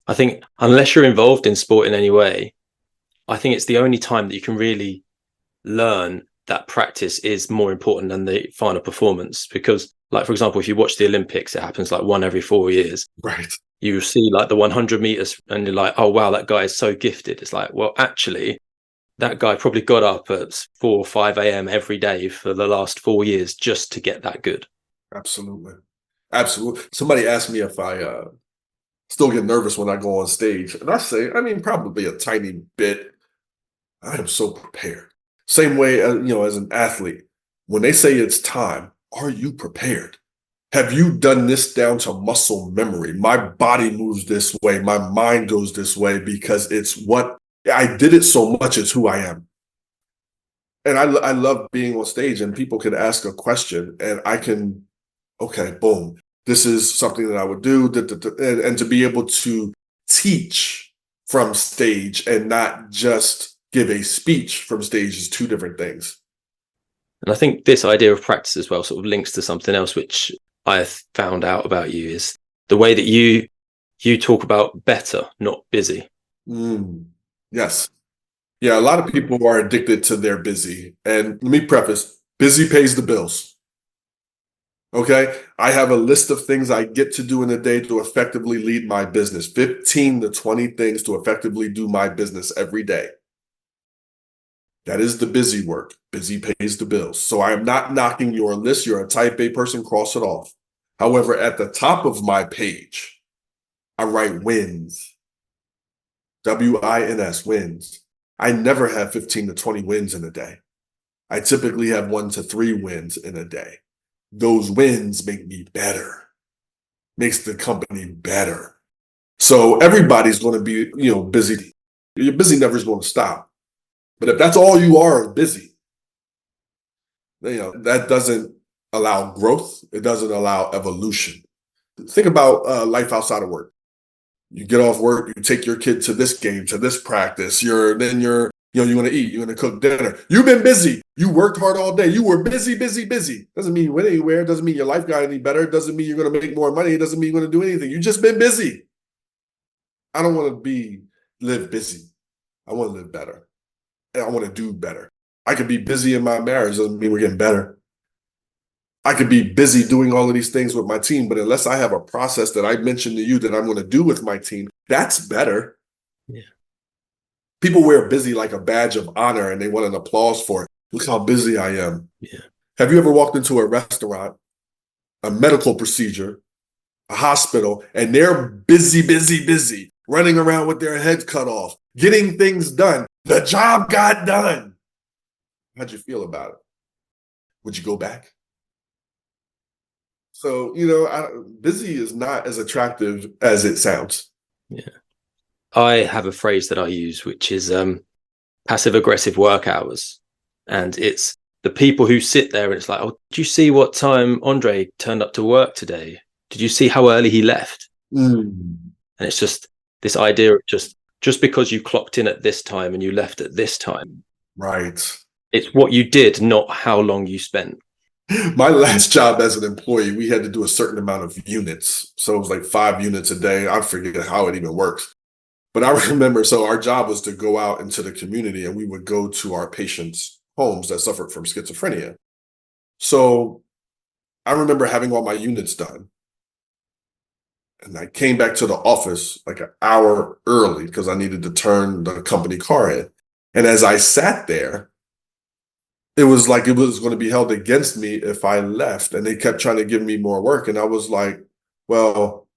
A: I think unless you're involved in sport in any way, I think it's the only time that you can really learn that practice is more important than the final performance. Because, like, for example, if you watch the Olympics, it happens like one every 4 years.
B: Right.
A: You see like the 100 meters and you're like, oh, wow, that guy is so gifted. It's like, well, actually, that guy probably got up at 4 or 5 a.m. every day for the last 4 years just to get that good.
B: Absolutely. Absolutely. Somebody asked me if I still get nervous when I go on stage. And I say, probably a tiny bit. I am so prepared. Same way, as an athlete, when they say it's time, are you prepared? Have you done this down to muscle memory? My body moves this way. My mind goes this way because it's what I did it so much. It's who I am. And I love being on stage and people can ask a question and I can, okay, boom. This is something that I would do. And to be able to teach from stage and not just give a speech from stage is 2 different things.
A: And I think this idea of practice as well sort of links to something else which I found out about you, is the way that you talk about better, not busy.
B: Yes. Yeah, a lot of people are addicted to their busy. And let me preface, busy pays the bills. Okay? I have a list of things I get to do in a day to effectively lead my business. 15 to 20 things to effectively do my business every day. That is the busy work. Busy pays the bills. So I am not knocking your list. You're a type A person, cross it off. However, at the top of my page, I write wins. WINS, wins. I never have 15 to 20 wins in a day. I typically have 1 to 3 wins in a day. those wins make me better, makes the company better. So everybody's going to be, busy. Your busy never is going to stop. But if that's all you are, busy, that doesn't allow growth. It doesn't allow evolution. Think about life outside of work. You get off work, you take your kid to this game, to this practice. You want to eat, you want to cook dinner. You've been busy. You worked hard all day. You were busy, busy, busy. Doesn't mean you went anywhere. Doesn't mean your life got any better. Doesn't mean you're going to make more money. It doesn't mean you're going to do anything. You've just been busy. I don't want to live busy. I want to live better. And I want to do better. I could be busy in my marriage. Doesn't mean we're getting better. I could be busy doing all of these things with my team, but unless I have a process that I mentioned to you that I'm going to do with my team, that's better.
A: Yeah.
B: People wear busy like a badge of honor and they want an applause for it. Look how busy I am.
A: Yeah.
B: Have you ever walked into a restaurant, a medical procedure, a hospital, and they're busy, busy, busy, running around with their heads cut off, getting things done? The job got done. How'd you feel about it? Would you go back? So, busy is not as attractive as it sounds.
A: Yeah. I have a phrase that I use, which is passive aggressive work hours. And it's the people who sit there and it's like, oh, did you see what time Andre turned up to work today? Did you see how early he left?
B: And
A: it's just this idea of just because you clocked in at this time and you left at this time.
B: Right.
A: It's what you did, not how long you spent.
B: My last job as an employee, we had to do a certain amount of units. So it was like 5 units a day. I forget how it even works. But I remember, so our job was to go out into the community and we would go to our patients' homes that suffered from schizophrenia. So I remember having all my units done. And I came back to the office like an hour early because I needed to turn the company car in. And as I sat there, it was like it was going to be held against me if I left. And they kept trying to give me more work. And I was like, well,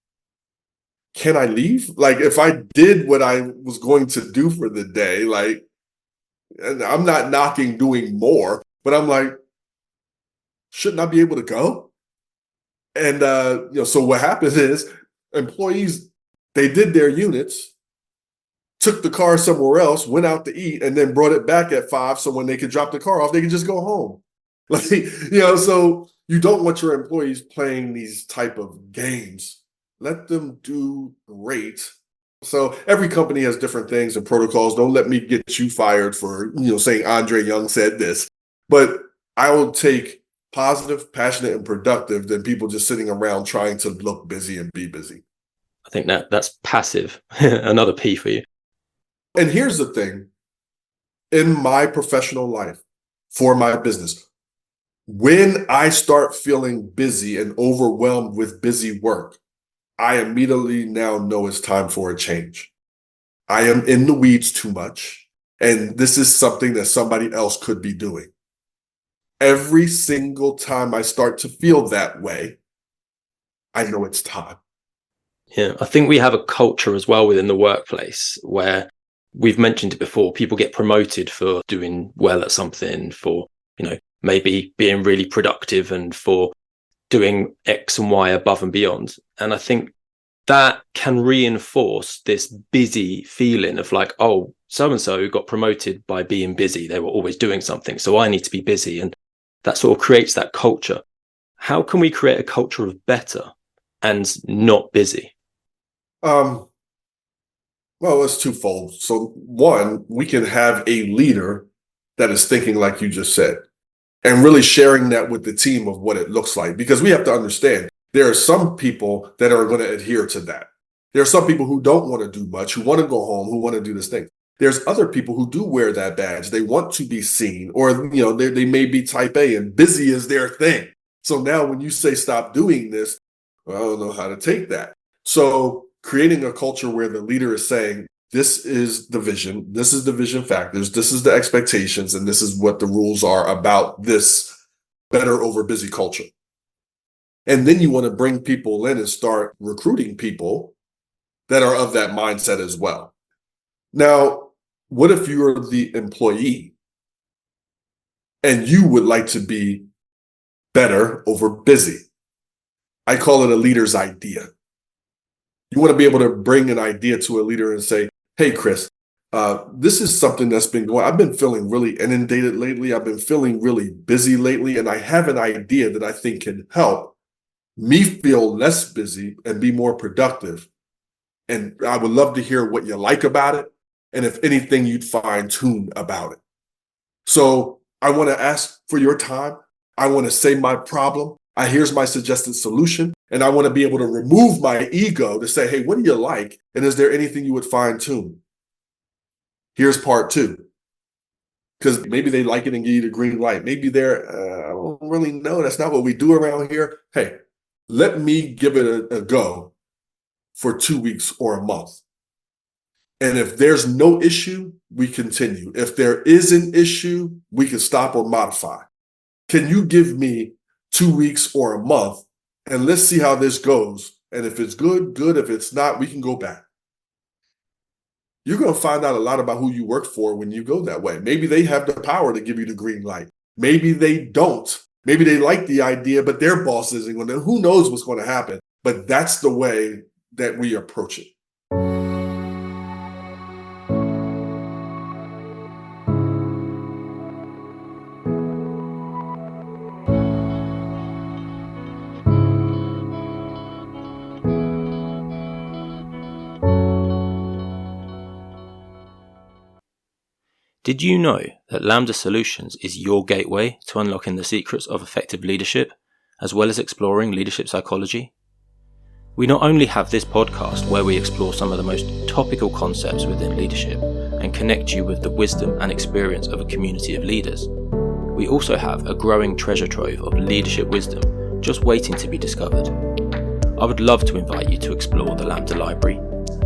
B: can I leave? Like, if I did what I was going to do for the day, like, and I'm not knocking doing more, but I'm like, shouldn't I be able to go? And, so what happens is employees, they did their units, took the car somewhere else, went out to eat, and then brought it back at 5. So when they could drop the car off, they could just go home. Like, so you don't want your employees playing these type of games. Let them do great. So every company has different things and protocols. Don't let me get you fired for, saying Andre Young said this. But I will take positive, passionate, and productive than people just sitting around trying to look busy and be busy.
A: I think that's passive. Another P for you.
B: And here's the thing. In my professional life, for my business, when I start feeling busy and overwhelmed with busy work, I immediately now know it's time for a change. I am in the weeds too much, and this is something that somebody else could be doing. Every single time I start to feel that way, I know it's time.
A: Yeah, I think we have a culture as well within the workplace where we've mentioned it before. People get promoted for doing well at something, for, maybe being really productive and for doing X and Y above and beyond. And I think that can reinforce this busy feeling of like, oh, so-and-so got promoted by being busy. They were always doing something. So I need to be busy. And that sort of creates that culture. How can we create a culture of better and not busy?
B: Well, it's twofold. So one, we can have a leader that is thinking like you just said, and really sharing that with the team of what it looks like. Because we have to understand, there are some people that are going to adhere to that. There are some people who don't want to do much, who want to go home, who want to do this thing. There's other people who do wear that badge. They want to be seen, or, they may be type A and busy is their thing. So now when you say stop doing this, well, I don't know how to take that. So creating a culture where the leader is saying, this is the vision, this is the vision factors, this is the expectations, and this is what the rules are about this better over busy culture. And then you want to bring people in and start recruiting people that are of that mindset as well. Now, what if you're the employee and you would like to be better over busy. I call it a leader's idea. You want to be able to bring an idea to a leader and say, hey, Chris, this is something that's been going. I've been feeling really inundated lately. I've been feeling really busy lately. And I have an idea that I think can help me feel less busy and be more productive. And I would love to hear what you like about it. And if anything, you'd fine tune about it. So I want to ask for your time. I want to say my problem. Here's my suggested solution. And I want to be able to remove my ego to say, hey, what do you like? And is there anything you would fine tune? Here's part two. Because maybe they like it and give you the green light. Maybe I don't really know. That's not what we do around here. Hey, let me give it a go for 2 weeks or a month. And if there's no issue, we continue. If there is an issue, we can stop or modify. Can you give me 2 weeks or a month? And let's see how this goes. And if it's good, good. If it's not, we can go back. You're going to find out a lot about who you work for when you go that way. Maybe they have the power to give you the green light. Maybe they don't. Maybe they like the idea, but their boss isn't going to. Who knows what's going to happen? But that's the way that we approach it.
A: Did you know that Lambda Solutions is your gateway to unlocking the secrets of effective leadership, as well as exploring leadership psychology? We not only have this podcast where we explore some of the most topical concepts within leadership and connect you with the wisdom and experience of a community of leaders, we also have a growing treasure trove of leadership wisdom just waiting to be discovered. I would love to invite you to explore the Lambda Library,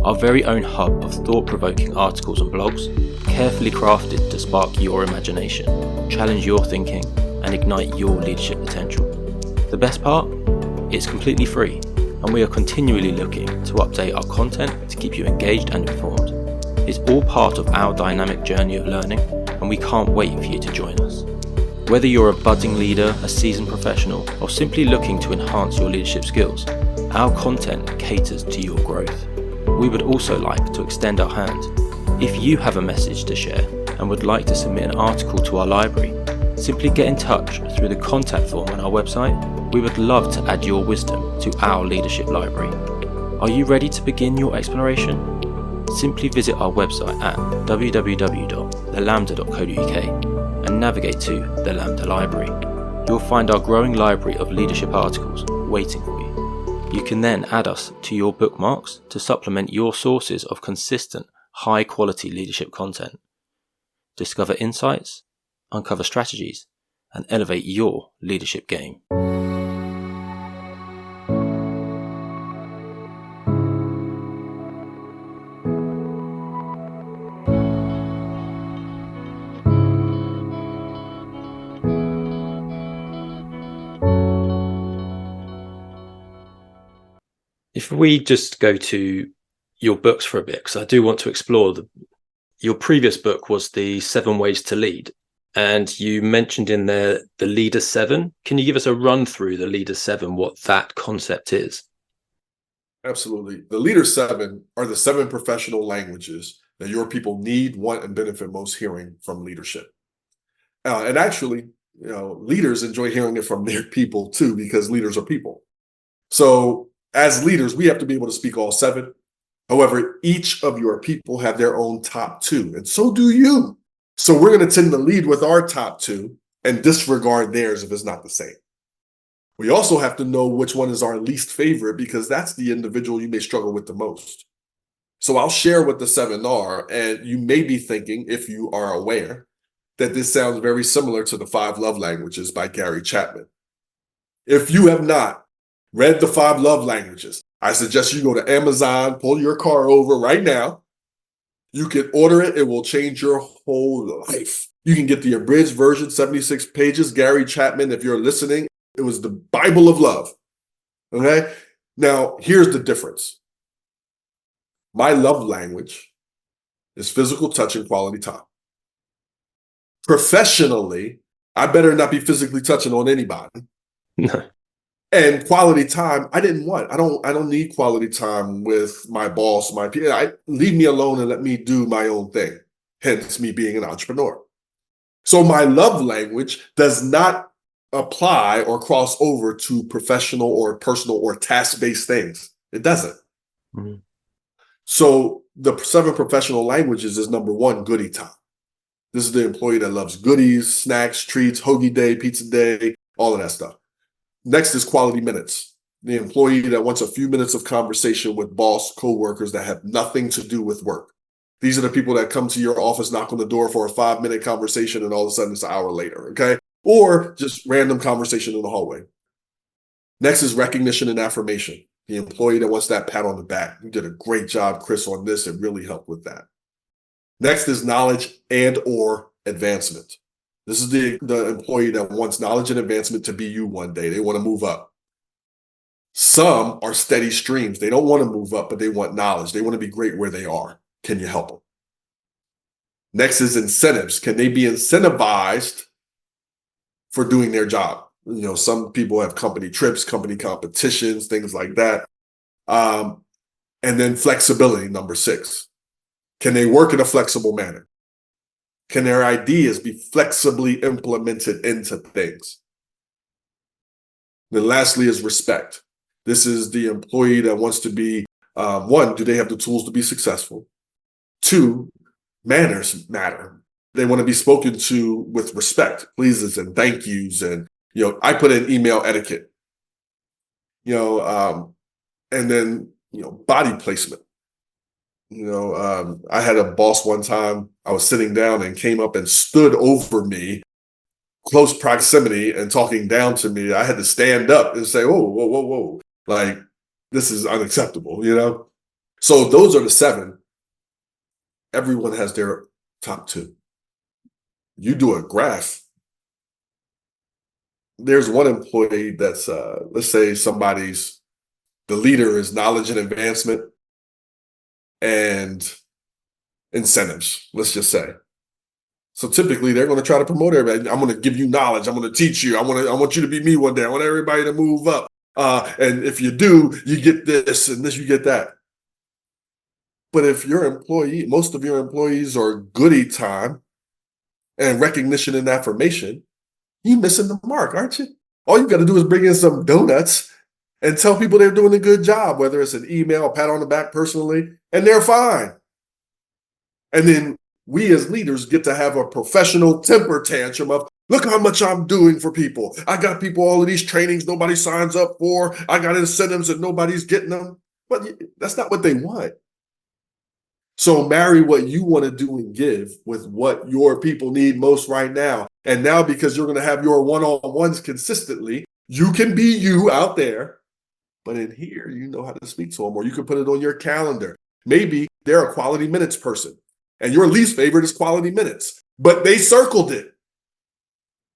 A: our very own hub of thought-provoking articles and blogs, carefully crafted to spark your imagination, challenge your thinking, and ignite your leadership potential. The best part? It's completely free, and we are continually looking to update our content to keep you engaged and informed. It's all part of our dynamic journey of learning, and we can't wait for you to join us. Whether you're a budding leader, a seasoned professional, or simply looking to enhance your leadership skills, our content caters to your growth. We would also like to extend our hand. If you have a message to share and would like to submit an article to our library, simply get in touch through the contact form on our website. We would love to add your wisdom to our leadership library. Are you ready to begin your exploration? Simply visit our website at www.thelambda.co.uk and navigate to the Lambda Library. You'll find our growing library of leadership articles waiting for you. You can then add us to your bookmarks to supplement your sources of consistent, high-quality leadership content. Discover insights, uncover strategies, and elevate your leadership game. If we just go to your books for a bit, because I do want to explore your previous book was the 7 Ways to Lead, and you mentioned in there the Leader 7. Can you give us a run through the Leader 7, what that concept is?
B: Absolutely. The Leader 7 are the 7 professional languages that your people need, want, and benefit most hearing from leadership. And actually, leaders enjoy hearing it from their people too, because leaders are people. So as leaders, we have to be able to speak all 7. However, each of your people have their own top 2, and so do you. So we're going to tend to lead with our top 2 and disregard theirs if it's not the same. We also have to know which one is our least favorite, because that's the individual you may struggle with the most. So I'll share what the 7 are, and you may be thinking, if you are aware, that this sounds very similar to the 5 Love Languages by Gary Chapman. If you have not read the 5 Love Languages, I suggest you go to Amazon, pull your car over right now. You can order it. It will change your whole life. You can get the abridged version, 76 pages. Gary Chapman, if you're listening, it was the Bible of love. Okay? Now, here's the difference. My love language is physical touch and quality time. Professionally, I better not be physically touching on anybody.
A: No.
B: And quality time, I didn't want. I don't need quality time with my boss, my PA. Leave me alone and let me do my own thing. Hence me being an entrepreneur. So my love language does not apply or cross over to professional or personal or task-based things. It doesn't.
A: Mm.
B: So the 7 professional languages is number 1, goodie time. This is the employee that loves goodies, snacks, treats, hoagie day, pizza day, all of that stuff. Next is quality minutes. The employee that wants a few minutes of conversation with boss, coworkers that have nothing to do with work. These are the people that come to your office, knock on the door for a 5-minute conversation, and all of a sudden it's an hour later, okay? Or just random conversation in the hallway. Next is recognition and affirmation. The employee that wants that pat on the back. You did a great job, Chris, on this. It really helped with that. Next is knowledge and or advancement. This is the employee that wants knowledge and advancement to be you one day. They want to move up. Some are steady streams. They don't want to move up, but they want knowledge. They want to be great where they are. Can you help them? Next is incentives. Can they be incentivized for doing their job? You know, some people have company trips, company competitions, things like that. And then flexibility, number 6. Can they work in a flexible manner? Can their ideas be flexibly implemented into things? Then lastly is respect. This is the employee that wants to be, 1, do they have the tools to be successful? 2, manners matter. They want to be spoken to with respect, pleases and thank yous. And, I put in email etiquette, and then, body placement. I had a boss one time, I was sitting down and came up and stood over me, close proximity and talking down to me. I had to stand up and say, whoa, whoa, whoa, whoa. Like, this is unacceptable, So those are the 7. Everyone has their top 2. You do a graph. There's one employee that's, let's say the leader is knowledge and advancement and incentives, let's just say. So typically they're going to try to promote everybody. I'm going to give you knowledge. I'm going to teach you. I want you to be me one day. I want everybody to move up. And if you do, you get this and this, you get that. But if most of your employees are goodie time and recognition and affirmation, you're missing the mark, aren't you? All you got to do is bring in some donuts and tell people they're doing a good job, whether it's an email, a pat on the back personally, and they're fine. And then we as leaders get to have a professional temper tantrum of, look how much I'm doing for people. I got people all of these trainings nobody signs up for. I got incentives and nobody's getting them. But that's not what they want. So marry what you want to do and give with what your people need most right now. And now, because you're going to have your one-on-ones consistently, you can be you out there. But in here, you know how to speak to them, or you can put it on your calendar. Maybe they're a quality minutes person, and your least favorite is quality minutes, but they circled it.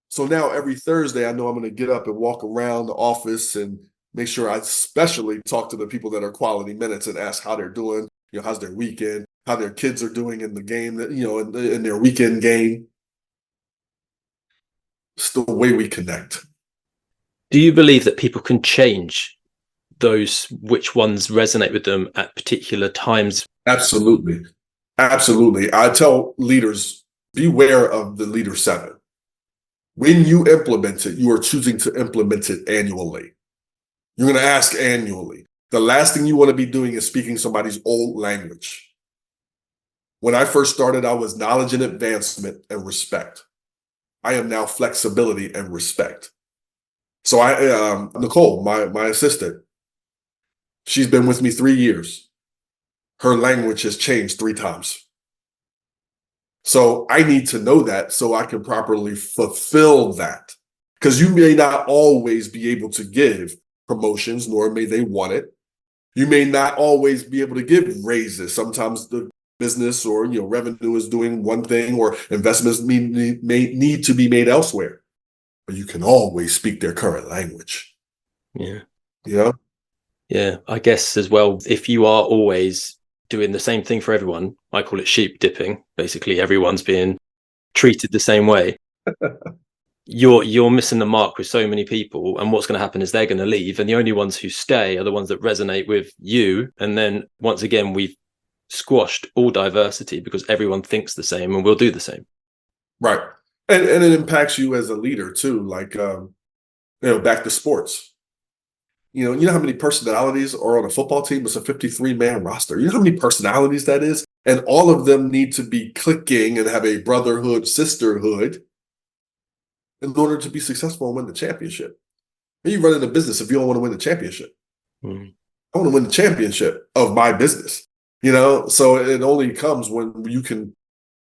B: So now every Thursday, I know I'm going to get up and walk around the office and make sure I especially talk to the people that are quality minutes and ask how they're doing, how's their weekend, how their kids are doing in the game, in their weekend game. It's the way we connect.
A: Do you believe that people can change which ones resonate with them at particular times?
B: Absolutely. Absolutely. I tell leaders, beware of the leader 7. When you implement it, you are choosing to implement it annually. You're going to ask annually. The last thing you want to be doing is speaking somebody's old language. When I first started, I was knowledge and advancement and respect. I am now flexibility and respect. So Nicole, my assistant, she's been with me 3 years. Her language has changed 3 times. So I need to know that so I can properly fulfill that. Because you may not always be able to give promotions, nor may they want it. You may not always be able to give raises. Sometimes the business or revenue is doing one thing, or investments may need to be made elsewhere. But you can always speak their current language.
A: Yeah.
B: Yeah,
A: I guess as well, if you are always doing the same thing for everyone, I call it sheep dipping. Basically, everyone's being treated the same way. you're missing the mark with so many people, and what's going to happen is they're going to leave, and the only ones who stay are the ones that resonate with you. And then once again, we've squashed all diversity because everyone thinks the same and will do the same.
B: Right. And it impacts you as a leader too. Like, back to sports. You know how many personalities are on a football team? It's a 53-man roster. You know how many personalities that is? And all of them need to be clicking and have a brotherhood, sisterhood in order to be successful and win the championship. And you run in a business if you don't want to win the championship.
A: Mm.
B: I want to win the championship of my business. So it only comes when you can.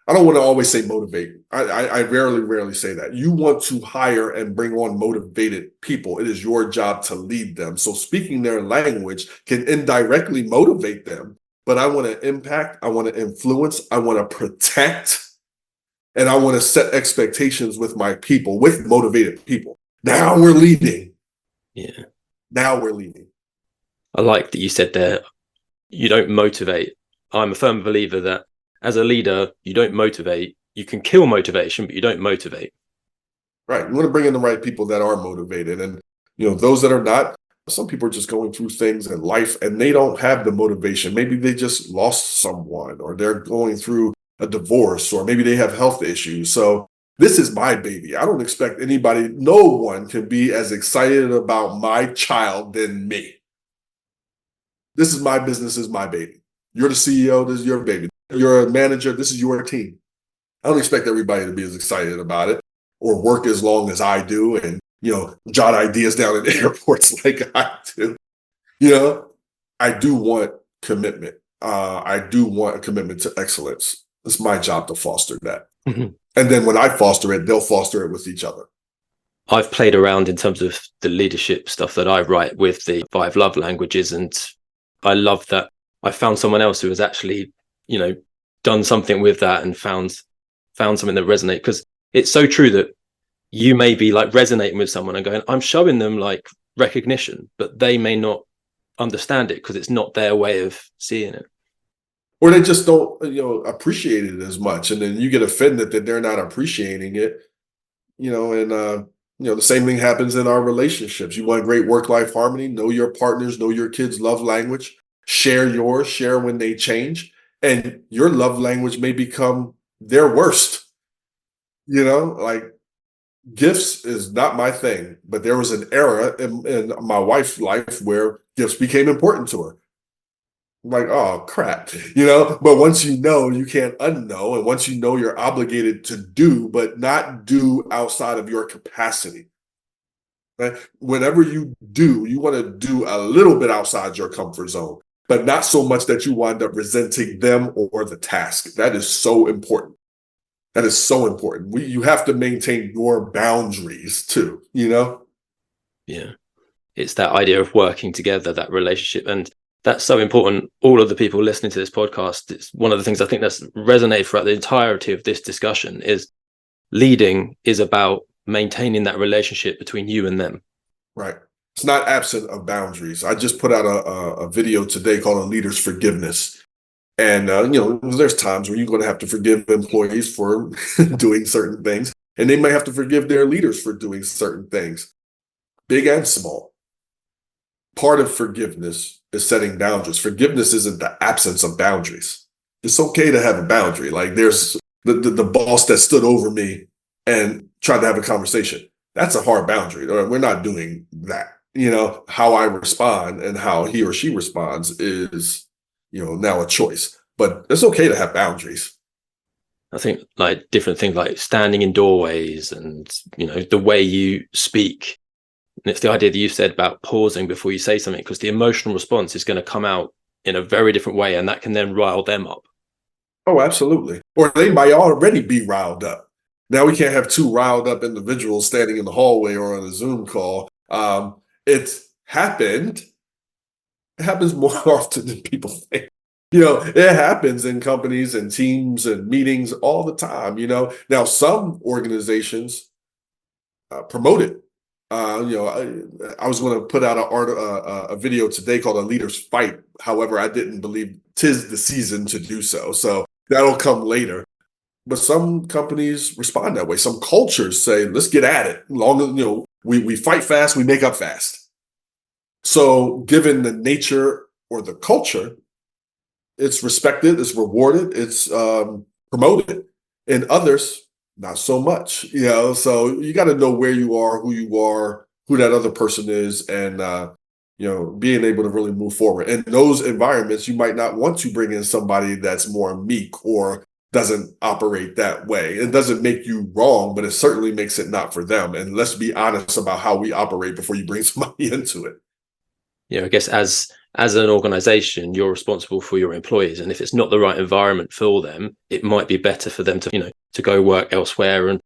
B: I don't want to always say motivate. I rarely say that. You want to hire and bring on motivated people. It is your job to lead them. So speaking their language can indirectly motivate them. But I want to impact, I want to influence, I want to protect, and I want to set expectations with my people, with motivated people. Now we're leading.
A: Yeah.
B: Now we're leading.
A: I like that you said there, you don't motivate. I'm a firm believer that as a leader, you don't motivate. You can kill motivation, but you don't motivate.
B: Right. You want to bring in the right people that are motivated. And, those that are not, some people are just going through things in life and they don't have the motivation. Maybe they just lost someone, or they're going through a divorce, or maybe they have health issues. So this is my baby. I don't expect anybody, no one can be as excited about my child than me. This is my business, this is my baby. You're the CEO, this is your baby. You're a manager, this is your team. I don't expect everybody to be as excited about it or work as long as I do and, jot ideas down in airports like I do. I do want commitment. I do want a commitment to excellence. It's my job to foster that.
A: Mm-hmm.
B: And then when I foster it, they'll foster it with each other.
A: I've played around in terms of the leadership stuff that I write with the 5 love languages. And I love that I found someone else who has actually, done something with that and found something that resonates. Because it's so true that you may be like resonating with someone and going, I'm showing them like recognition, but they may not understand it because it's not their way of seeing it.
B: Or they just don't, appreciate it as much. And then you get offended that they're not appreciating it, the same thing happens in our relationships. You want great work-life harmony, know your partners, know your kids' love language, share yours, share when they change. And your love language may become their worst. Like gifts is not my thing, but there was an era in my wife's life where gifts became important to her. I'm like, oh crap, but once you know, you can't unknow. And once you know, you're obligated to do, but not do outside of your capacity. Right? Whenever you do, you want to do a little bit outside your comfort zone, but not so much that you wind up resenting them or the task. That is so important. That is so important. You have to maintain your boundaries too,
A: Yeah. It's that idea of working together, that relationship. And that's so important. All of the people listening to this podcast, it's one of the things I think that's resonated throughout the entirety of this discussion is leading is about maintaining that relationship between you and them.
B: Right. It's not absent of boundaries. I just put out a video today called A Leader's Forgiveness. And, there's times where you're going to have to forgive employees for doing certain things, and they might have to forgive their leaders for doing certain things, big and small. Part of forgiveness is setting boundaries. Forgiveness isn't the absence of boundaries. It's okay to have a boundary. Like there's the boss that stood over me and tried to have a conversation. That's a hard boundary. We're not doing that. How I respond and how he or she responds is now a choice, but it's okay to have boundaries.
A: I think like different things like standing in doorways and, the way you speak. And it's the idea that you said about pausing before you say something, because the emotional response is going to come out in a very different way. And that can then rile them up.
B: Oh, absolutely. Or they might already be riled up. Now we can't have 2 riled up individuals standing in the hallway or on a Zoom call. It's happened. It happens more often than people think. It happens in companies and teams and meetings all the time. Now some organizations promote it. I was going to put out a video today called A Leader's Fight. However, I didn't believe 'tis the season to do so. So that'll come later. but some companies respond that way. Some cultures say, let's get at it. Long as, we fight fast, we make up fast. So given the nature or the culture, it's respected, it's rewarded, it's promoted. And others, not so much. So you got to know where you are, who that other person is, and being able to really move forward. In those environments, you might not want to bring in somebody that's more meek or doesn't operate that way. It doesn't make you wrong, but it certainly makes it not for them. And let's be honest about how we operate before you bring somebody into it.
A: I guess as an organization, you're responsible for your employees. And if it's not the right environment for them, it might be better for them to go work elsewhere. And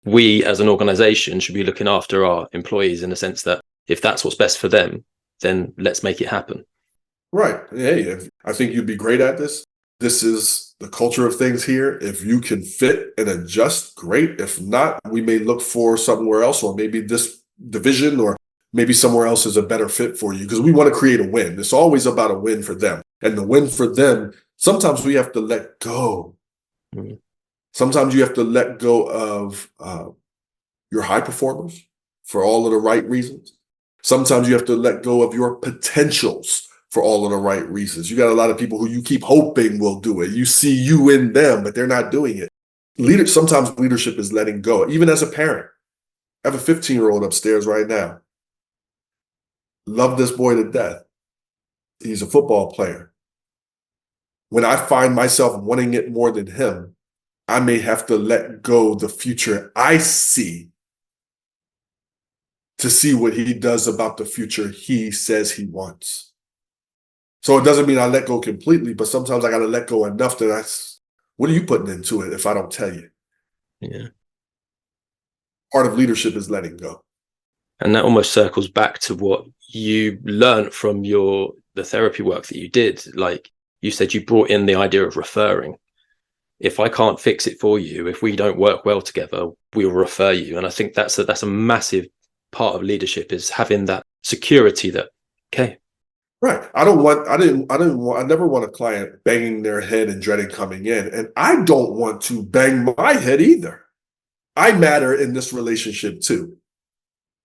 A: we as an organization should be looking after our employees in the sense that if that's what's best for them, then let's make it happen.
B: Right. Hey, I think you'd be great at this. This is the culture of things here. If you can fit and adjust, great. If not, we may look for somewhere else, or maybe this division, or maybe somewhere else is a better fit for you, because we want to create a win. It's always about a win for them. And the win for them, sometimes we have to let go. Mm-hmm. Sometimes you have to let go of your high performers for all of the right reasons. Sometimes you have to let go of your potentials for all of the right reasons. You got a lot of people who you keep hoping will do it. You see you in them, but they're not doing it. Sometimes leadership is letting go. Even as a parent, I have a 15-year-old upstairs right now. Love this boy to death. He's a football player. When I find myself wanting it more than him, I may have to let go the future I see to see what he does about the future he says he wants. So it doesn't mean I let go completely, but sometimes I got to let go enough that what are you putting into it if I don't tell you?
A: Yeah.
B: Part of leadership is letting go.
A: And that almost circles back to what you learned from the therapy work that you did. Like you said, you brought in the idea of referring. If I can't fix it for you, if we don't work well together, we'll refer you. And I think that's a massive part of leadership, is having that security that, okay.
B: Right. I never want a client banging their head and dreading coming in. And I don't want to bang my head either. I matter in this relationship too.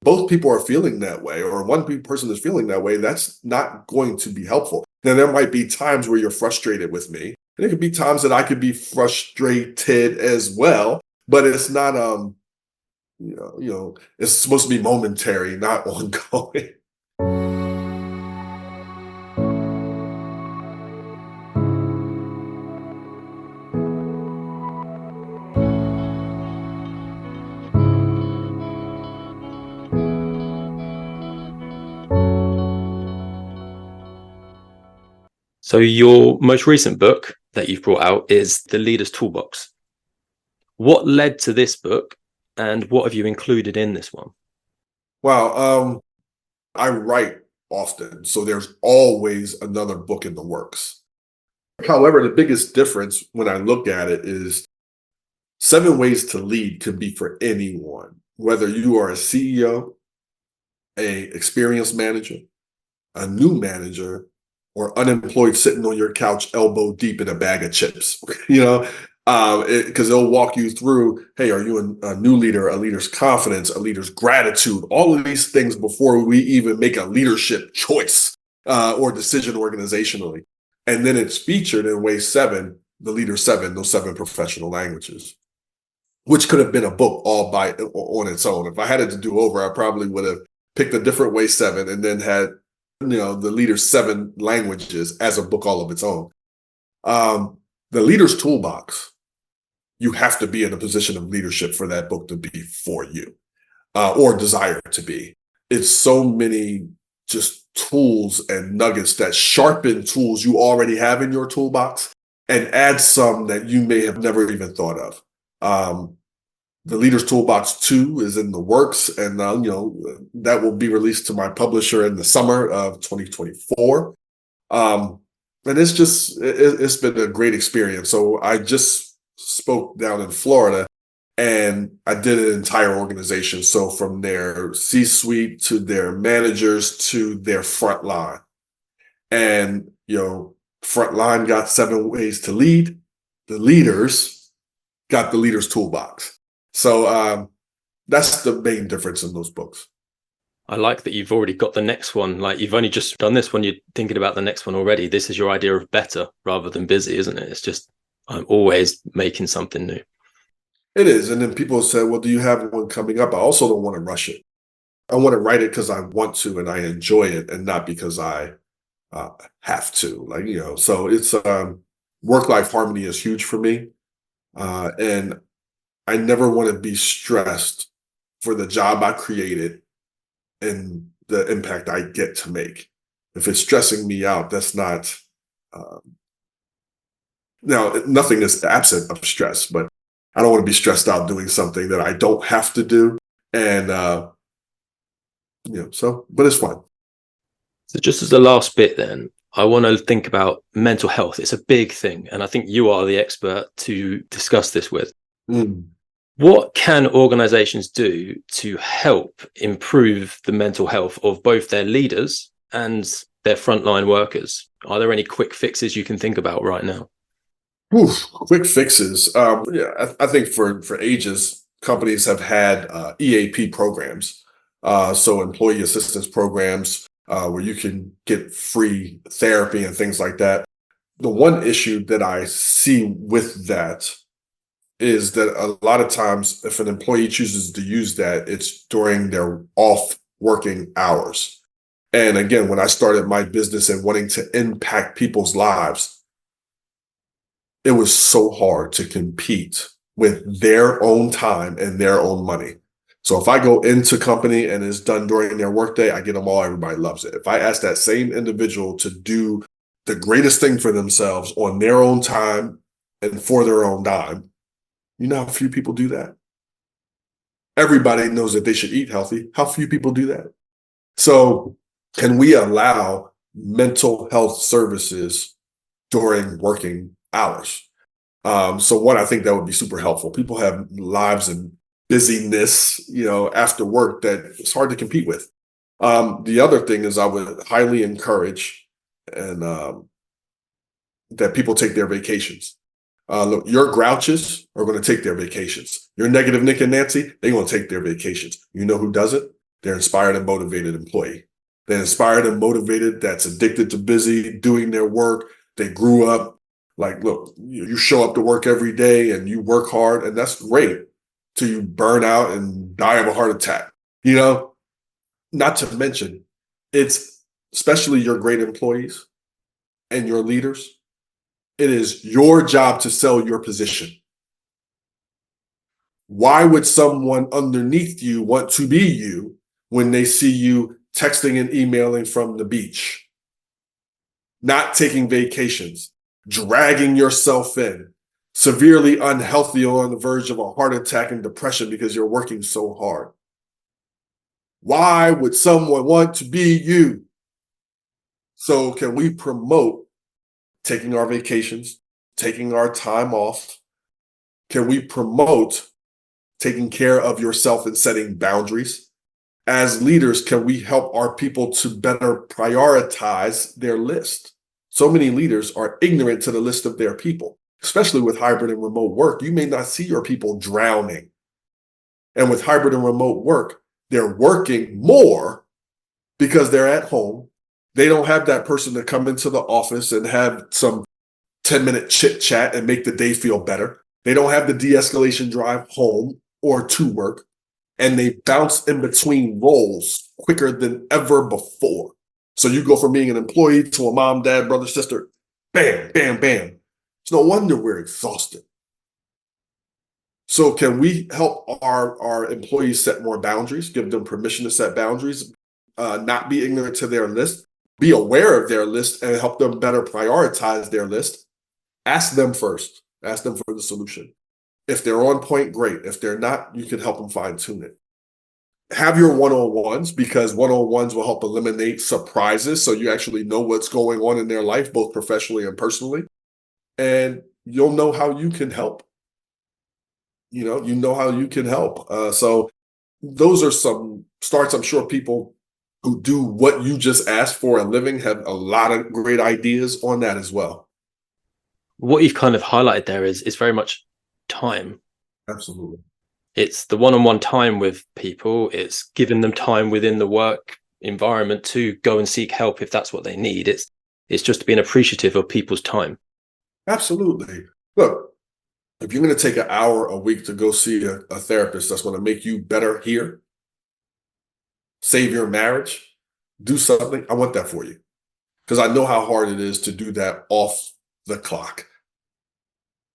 B: Both people are feeling that way, or one person is feeling that way. That's not going to be helpful. Now, there might be times where you're frustrated with me, and there could be times that I could be frustrated as well, but it's not, it's supposed to be momentary, not ongoing.
A: So your most recent book that you've brought out is The Leader's Toolbox. What led to this book, and what have you included in this one?
B: Wow. I write often, so there's always another book in the works. However, the biggest difference when I look at it is 7 Ways to Lead could be for anyone, whether you are a CEO, a experienced manager, a new manager, or unemployed sitting on your couch elbow deep in a bag of chips, because they'll walk you through, hey, are you a new leader, a leader's confidence, a leader's gratitude, all of these things before we even make a leadership choice or decision organizationally. And then it's featured in Way 7, the Leader 7, those 7 professional languages, which could have been a book all on its own. If I had it to do over, I probably would have picked a different Way 7 and then had the Leader's 7 languages as a book all of its own. The Leader's Toolbox, you have to be in a position of leadership for that book to be for you, or desire to be. It's so many just tools and nuggets that sharpen tools you already have in your toolbox and add some that you may have never even thought of. The Leader's Toolbox 2 is in the works, and that will be released to my publisher in the summer of 2024. And it's been a great experience. So I just spoke down in Florida, and I did an entire organization. So from their C-suite to their managers to their front line. And, front line got 7 ways to lead. The leaders got the leader's toolbox. So that's the main difference in those books.
A: I like that you've already got the next one. Like, you've only just done this one, you're thinking about the next one already. This is your idea of better rather than busy, isn't it? It's just, I'm always making something new.
B: It is. And then people say, well, do you have one coming up? I also don't want to rush it. I want to write it because I want to and I enjoy it, and not because I have to. Like, so it's work-life harmony is huge for me. And I never want to be stressed for the job I created and the impact I get to make. If it's stressing me out, that's not, now, nothing is absent of stress, but I don't want to be stressed out doing something that I don't have to do. And, but it's fun.
A: So just as the last bit then, I want to think about mental health. It's a big thing, and I think you are the expert to discuss this with.
B: Mm.
A: What can organizations do to help improve the mental health of both their leaders and their frontline workers? Are there any quick fixes you can think about right now?
B: Quick fixes. I think for ages, companies have had EAP programs, so employee assistance programs, where you can get free therapy and things like that. The one issue that I see with that is that a lot of times, if an employee chooses to use that, it's during their off working hours. And again, when I started my business and wanting to impact people's lives, it was so hard to compete with their own time and their own money. So if I go into company and it's done during their workday, I get them all, everybody loves it. If I ask that same individual to do the greatest thing for themselves on their own time and for their own dime, you know how few people do that? Everybody knows that they should eat healthy. How few people do that? So can we allow mental health services during working hours? So one, I think that would be super helpful. People have lives and busyness, after work that it's hard to compete with. The other thing is I would highly encourage and that people take their vacations. Look, your grouches are going to take their vacations. Your negative Nick and Nancy, they're going to take their vacations. You know who doesn't? They're inspired and motivated employee. They're inspired and motivated, that's addicted to busy, doing their work. They grew up like, look, you show up to work every day and you work hard, and that's great till you burn out and die of a heart attack. Not to mention, it's especially your great employees and your leaders. It is your job to sell your position. Why would someone underneath you want to be you when they see you texting and emailing from the beach, not taking vacations, dragging yourself in, severely unhealthy or on the verge of a heart attack and depression because you're working so hard? Why would someone want to be you? So can we promote taking our vacations, taking our time off? Can we promote taking care of yourself and setting boundaries? As leaders, can we help our people to better prioritize their list? So many leaders are ignorant to the list of their people, especially with hybrid and remote work. You may not see your people drowning. And with hybrid and remote work, they're working more because they're at home. They don't have that person to come into the office and have some 10-minute chit chat and make the day feel better. They don't have the de-escalation drive home or to work, and they bounce in between roles quicker than ever before. So you go from being an employee to a mom, dad, brother, sister, bam, bam, bam. It's no wonder we're exhausted. So can we help our employees set more boundaries, give them permission to set boundaries, not be ignorant to their list, be aware of their list, and help them better prioritize their list? Ask them first. Ask them for the solution. If they're on point, great. If they're not, you can help them fine tune it. Have your one-on-ones, because one-on-ones will help eliminate surprises so you actually know what's going on in their life, both professionally and personally. And you'll know how you can help. You know how you can help. So those are some starts. I'm sure people who do what you just asked for a living have a lot of great ideas on that as well.
A: What you've kind of highlighted there is very much time.
B: Absolutely.
A: It's the one-on-one time with people. It's giving them time within the work environment to go and seek help if that's what they need. It's just being appreciative of people's time.
B: Absolutely. Look, if you're going to take an hour a week to go see a therapist that's going to make you better here, save your marriage, do something, I want that for you. Because I know how hard it is to do that off the clock.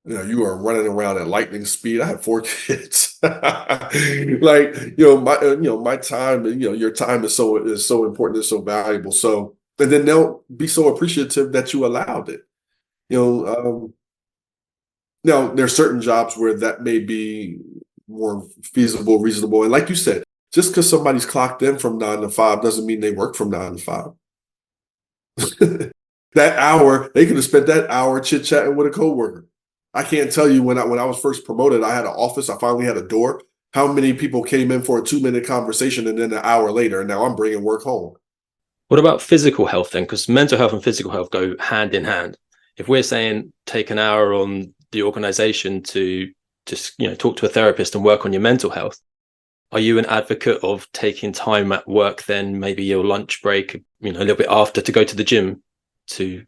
B: You are running around at lightning speed. I have 4 kids. My time, and your time is so important and so valuable. So, and then they'll be so appreciative that you allowed it. You know, Now there's certain jobs where that may be more feasible, reasonable, and like you said, just because somebody's clocked in from 9 to 5 doesn't mean they work from 9 to 5. That hour, they could have spent that hour chit-chatting with a coworker. I can't tell you when I was first promoted, I had an office, I finally had a door. How many people came in for a 2-minute conversation and then an hour later, and now I'm bringing work home.
A: What about physical health then? Because mental health and physical health go hand in hand. If we're saying take an hour on the organization to just talk to a therapist and work on your mental health, are you an advocate of taking time at work, then maybe your lunch break, a little bit after, to go to the gym to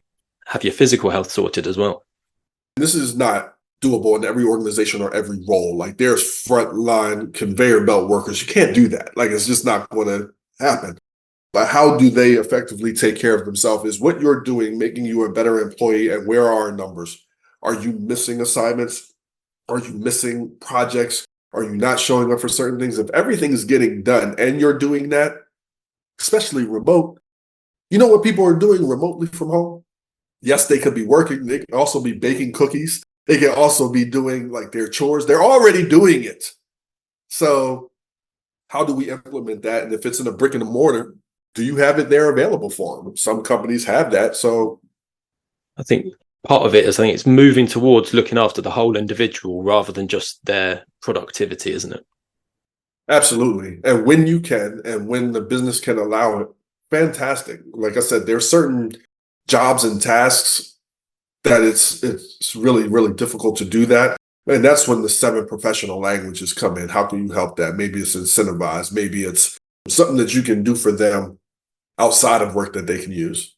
A: have your physical health sorted as well?
B: This is not doable in every organization or every role. Like, there's frontline conveyor belt workers. You can't do that. Like, it's just not going to happen. But how do they effectively take care of themselves? Is what you're doing making you a better employee? And where are our numbers? Are you missing assignments? Are you missing projects? Are you not showing up for certain things? If everything is getting done and you're doing that, especially remote, you know what people are doing remotely from home? Yes, they could be working. They can also be baking cookies. They can also be doing like their chores. They're already doing it. So how do we implement that? And if it's in a brick and mortar, do you have it there available for them? Some companies have that. So
A: I think part of it is, I think it's moving towards looking after the whole individual rather than just their productivity, isn't it?
B: absolutely. And when you can, and when the business can allow it, fantastic. Like I said, there's certain jobs and tasks that it's really, really difficult to do that. And that's when the 7 professional languages come in. How can you help that? Maybe it's incentivized. Maybe it's something that you can do for them outside of work that they can use.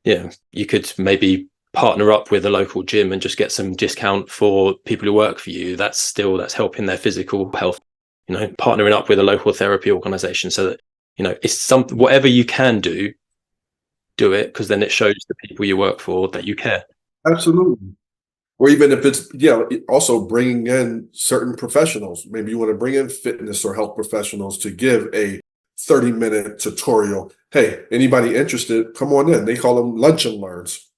A: Yeah, you could maybe partner up with a local gym and just get some discount for people who work for you. That's helping their physical health. Partnering up with a local therapy organization so that it's something, whatever you can do it, because then it shows the people you work for that you care.
B: Absolutely. Or even if it's, also bringing in certain professionals. Maybe you want to bring in fitness or health professionals to give a 30-minute tutorial. Hey, anybody interested, come on in. They call them lunch and learns.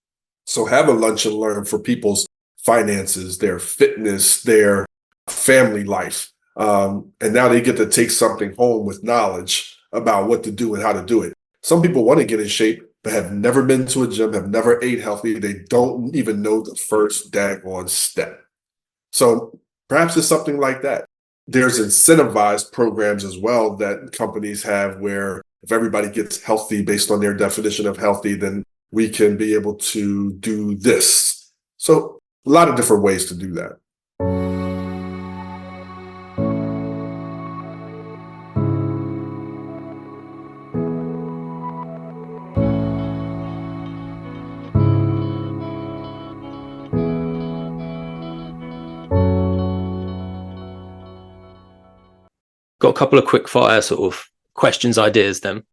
B: So have a lunch and learn for people's finances, their fitness, their family life. And now they get to take something home with knowledge about what to do and how to do it. Some people want to get in shape, but have never been to a gym, have never ate healthy. They don't even know the first daggone step. So perhaps it's something like that. There's incentivized programs as well that companies have where if everybody gets healthy based on their definition of healthy, then we can be able to do this. So a lot of different ways to do that.
A: Got a couple of quick fire sort of questions, ideas then.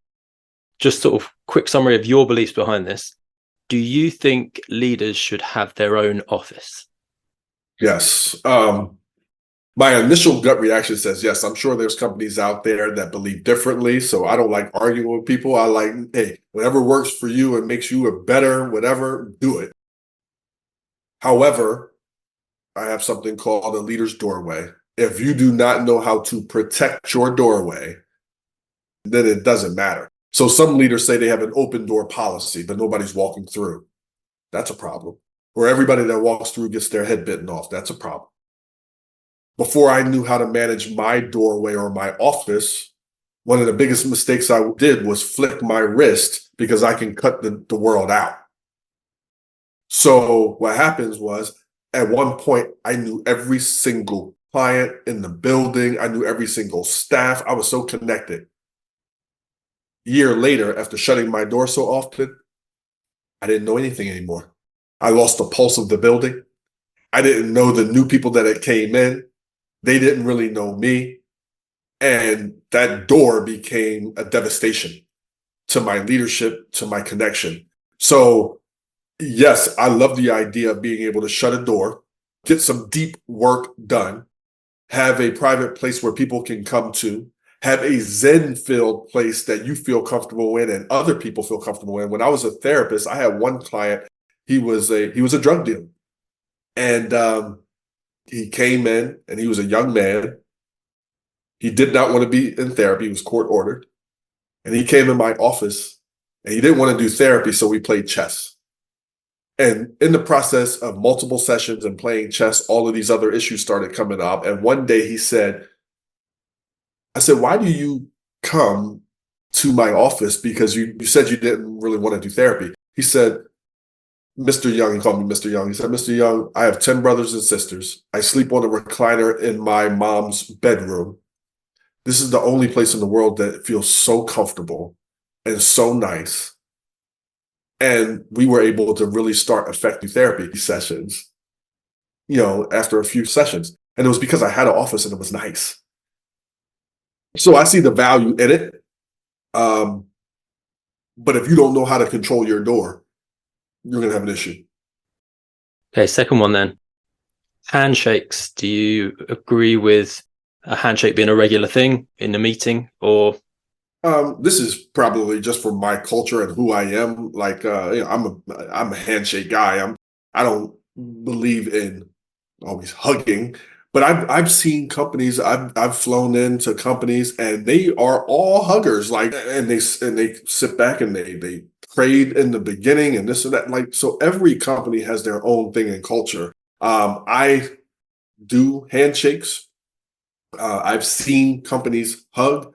A: Just sort of quick summary of your beliefs behind this. Do you think leaders should have their own office?
B: Yes. My initial gut reaction says yes. I'm sure there's companies out there that believe differently. So I don't like arguing with people. I like, hey, whatever works for you and makes you a better, whatever, do it. However, I have something called a leader's doorway. If you do not know how to protect your doorway, then it doesn't matter. So some leaders say they have an open door policy, but nobody's walking through. That's a problem. Or everybody that walks through gets their head bitten off. That's a problem. Before I knew how to manage my doorway or my office, one of the biggest mistakes I did was flick my wrist because I can cut the world out. So what happens was At one point, I knew every single client in the building. I knew every single staff. I was so connected. Year later, after shutting my door so often, I didn't know anything anymore. I lost the pulse of the building. I didn't know the new people that had came in. They didn't really know me. And that door became a devastation to my leadership, to my connection. So, yes, I love the idea of being able to shut a door, get some deep work done, have a private place where people can come to, have a Zen-filled place that you feel comfortable in and other people feel comfortable in. When I was a therapist, I had one client. He was a drug dealer, and he came in, and he was a young man. He did not want to be in therapy. He was court ordered, and he came in my office, and he didn't want to do therapy, so we played chess. And in the process of multiple sessions and playing chess, all of these other issues started coming up. And one day he said, I said, why do you come to my office? Because you said you didn't really want to do therapy. He said, Mr. Young, he called me Mr. Young. He said, Mr. Young, I have 10 brothers and sisters. I sleep on a recliner in my mom's bedroom. This is the only place in the world that feels so comfortable and so nice. And we were able to really start effective therapy sessions, after a few sessions. And it was because I had an office and it was nice. So I see the value in it. But if you don't know how to control your door, you're going to have an issue.
A: Okay, second one then. Handshakes. Do you agree with a handshake being a regular thing in the meeting, or?
B: This is probably just for my culture and who I am. Like, I'm a handshake guy. I don't believe in always hugging, but I've seen companies. I've flown into companies and they are all huggers. Like, and they sit back and they prayed in the beginning and this and that. Like, so every company has their own thing in culture. I do handshakes. I've seen companies hug.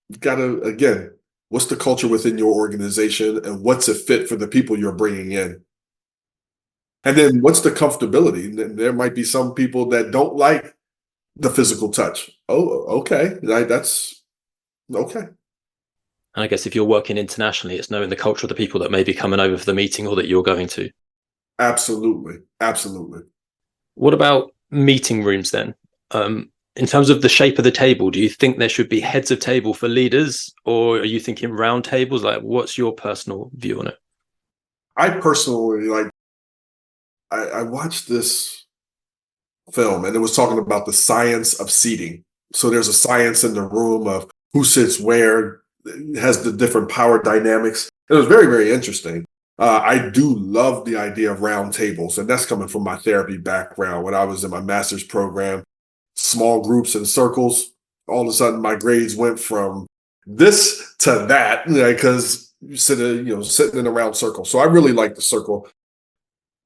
B: You gotta, again, what's the culture within your organization and what's a fit for the people you're bringing in? And then what's the comfortability? There might be some people that don't like the physical touch. Oh, okay. That's okay.
A: And I guess if you're working internationally, it's knowing the culture of the people that may be coming over for the meeting or that you're going to.
B: Absolutely. Absolutely.
A: What about meeting rooms then? In terms of the shape of the table, do you think there should be heads of table for leaders, or are you thinking round tables? Like, what's your personal view on it?
B: I personally I watched this film and it was talking about the science of seating. So there's a science in the room of who sits where, has the different power dynamics. It was very, very interesting. I do love the idea of round tables, and that's coming from my therapy background. When I was in my master's program, small groups and circles, all of a sudden my grades went from this to that, because you sitting in a round circle. So I really like the circle.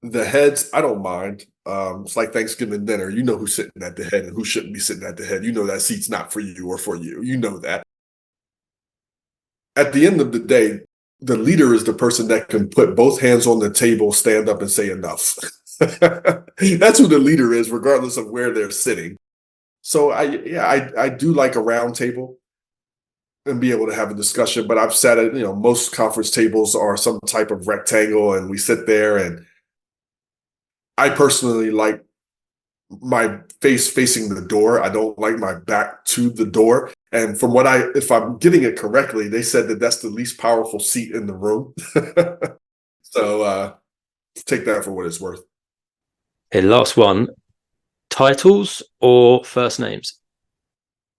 B: The heads, I don't mind. It's like Thanksgiving dinner. You know who's sitting at the head and who shouldn't be sitting at the head. You know that seat's not for you or for you. You know that. At the end of the day, the leader is the person that can put both hands on the table, stand up and say enough. That's who the leader is, regardless of where they're sitting. So I do like a round table and be able to have a discussion. But I've sat at, most conference tables are some type of rectangle and we sit there, and I personally like my face facing the door. I don't like my back to the door. And from if I'm getting it correctly, they said that that's the least powerful seat in the room. So take that for what it's worth.
A: Okay, last one. Titles or first names?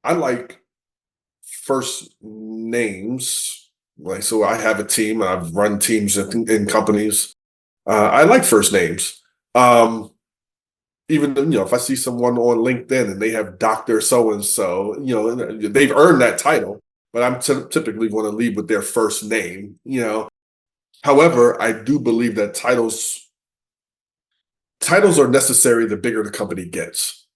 B: I like first names. Like, so I have a team. I've run teams in companies. I like first names. Even if I see someone on LinkedIn and they have Dr. So-and-so, they've earned that title, but I'm typically going to lead with their first name. However, I do believe that titles are necessary the bigger the company gets.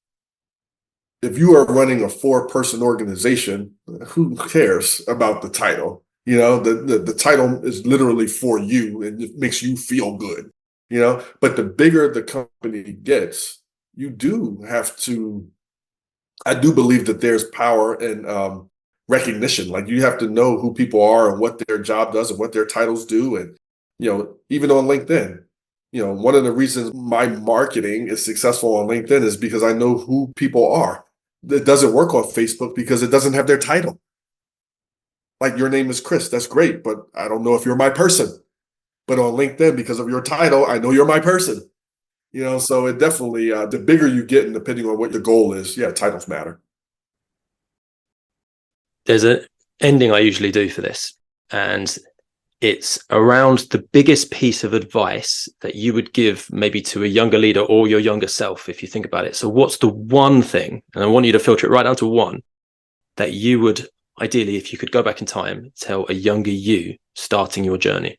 B: If you are running a 4-person organization, who cares about the title? The title is literally for you and it makes you feel good. But the bigger the company gets, you do have to, I do believe that there's power in recognition. Like, you have to know who people are and what their job does and what their titles do. And, even on LinkedIn, one of the reasons my marketing is successful on LinkedIn is because I know who people are. It doesn't work on Facebook because it doesn't have their title. Like, your name is Chris. That's great, but I don't know if you're my person. But on LinkedIn, because of your title, I know you're my person. So it definitely, the bigger you get and depending on what your goal is, yeah, titles matter.
A: There's an ending I usually do for this, and it's around the biggest piece of advice that you would give maybe to a younger leader or your younger self, if you think about it. So what's the one thing, and I want you to filter it right down to one, that you would ideally, if you could go back in time, tell a younger you starting your journey?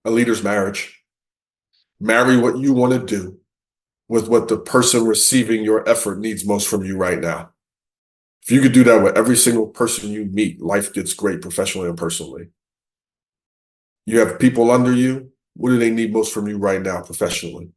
B: A leader's marriage. Marry what you want to do with what the person receiving your effort needs most from you right now. If you could do that with every single person you meet, life gets great professionally and personally. You have people under you. What do they need most from you right now professionally?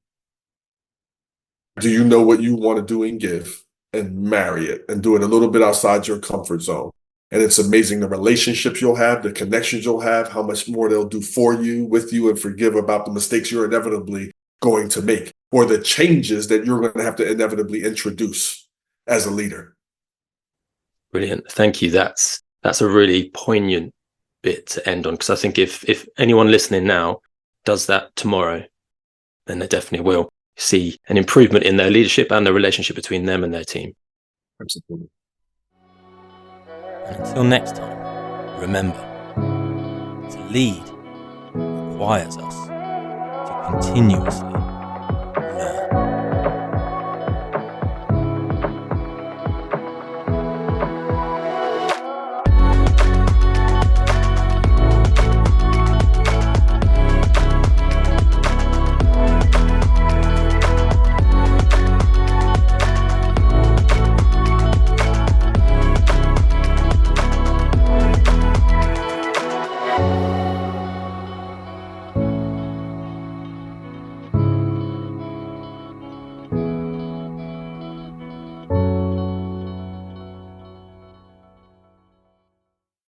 B: Do you know what you want to do and give, and marry it and do it a little bit outside your comfort zone? And it's amazing the relationships you'll have, the connections you'll have, how much more they'll do for you, with you, and forgive about the mistakes you're inevitably going to make, or the changes that you're going to have to inevitably introduce as a leader.
A: Brilliant. Thank you. That's a really poignant bit to end on, because I think if anyone listening now does that tomorrow, then they definitely will see an improvement in their leadership and the relationship between them and their team.
B: Absolutely.
A: And until next time, remember, to lead requires us to continuously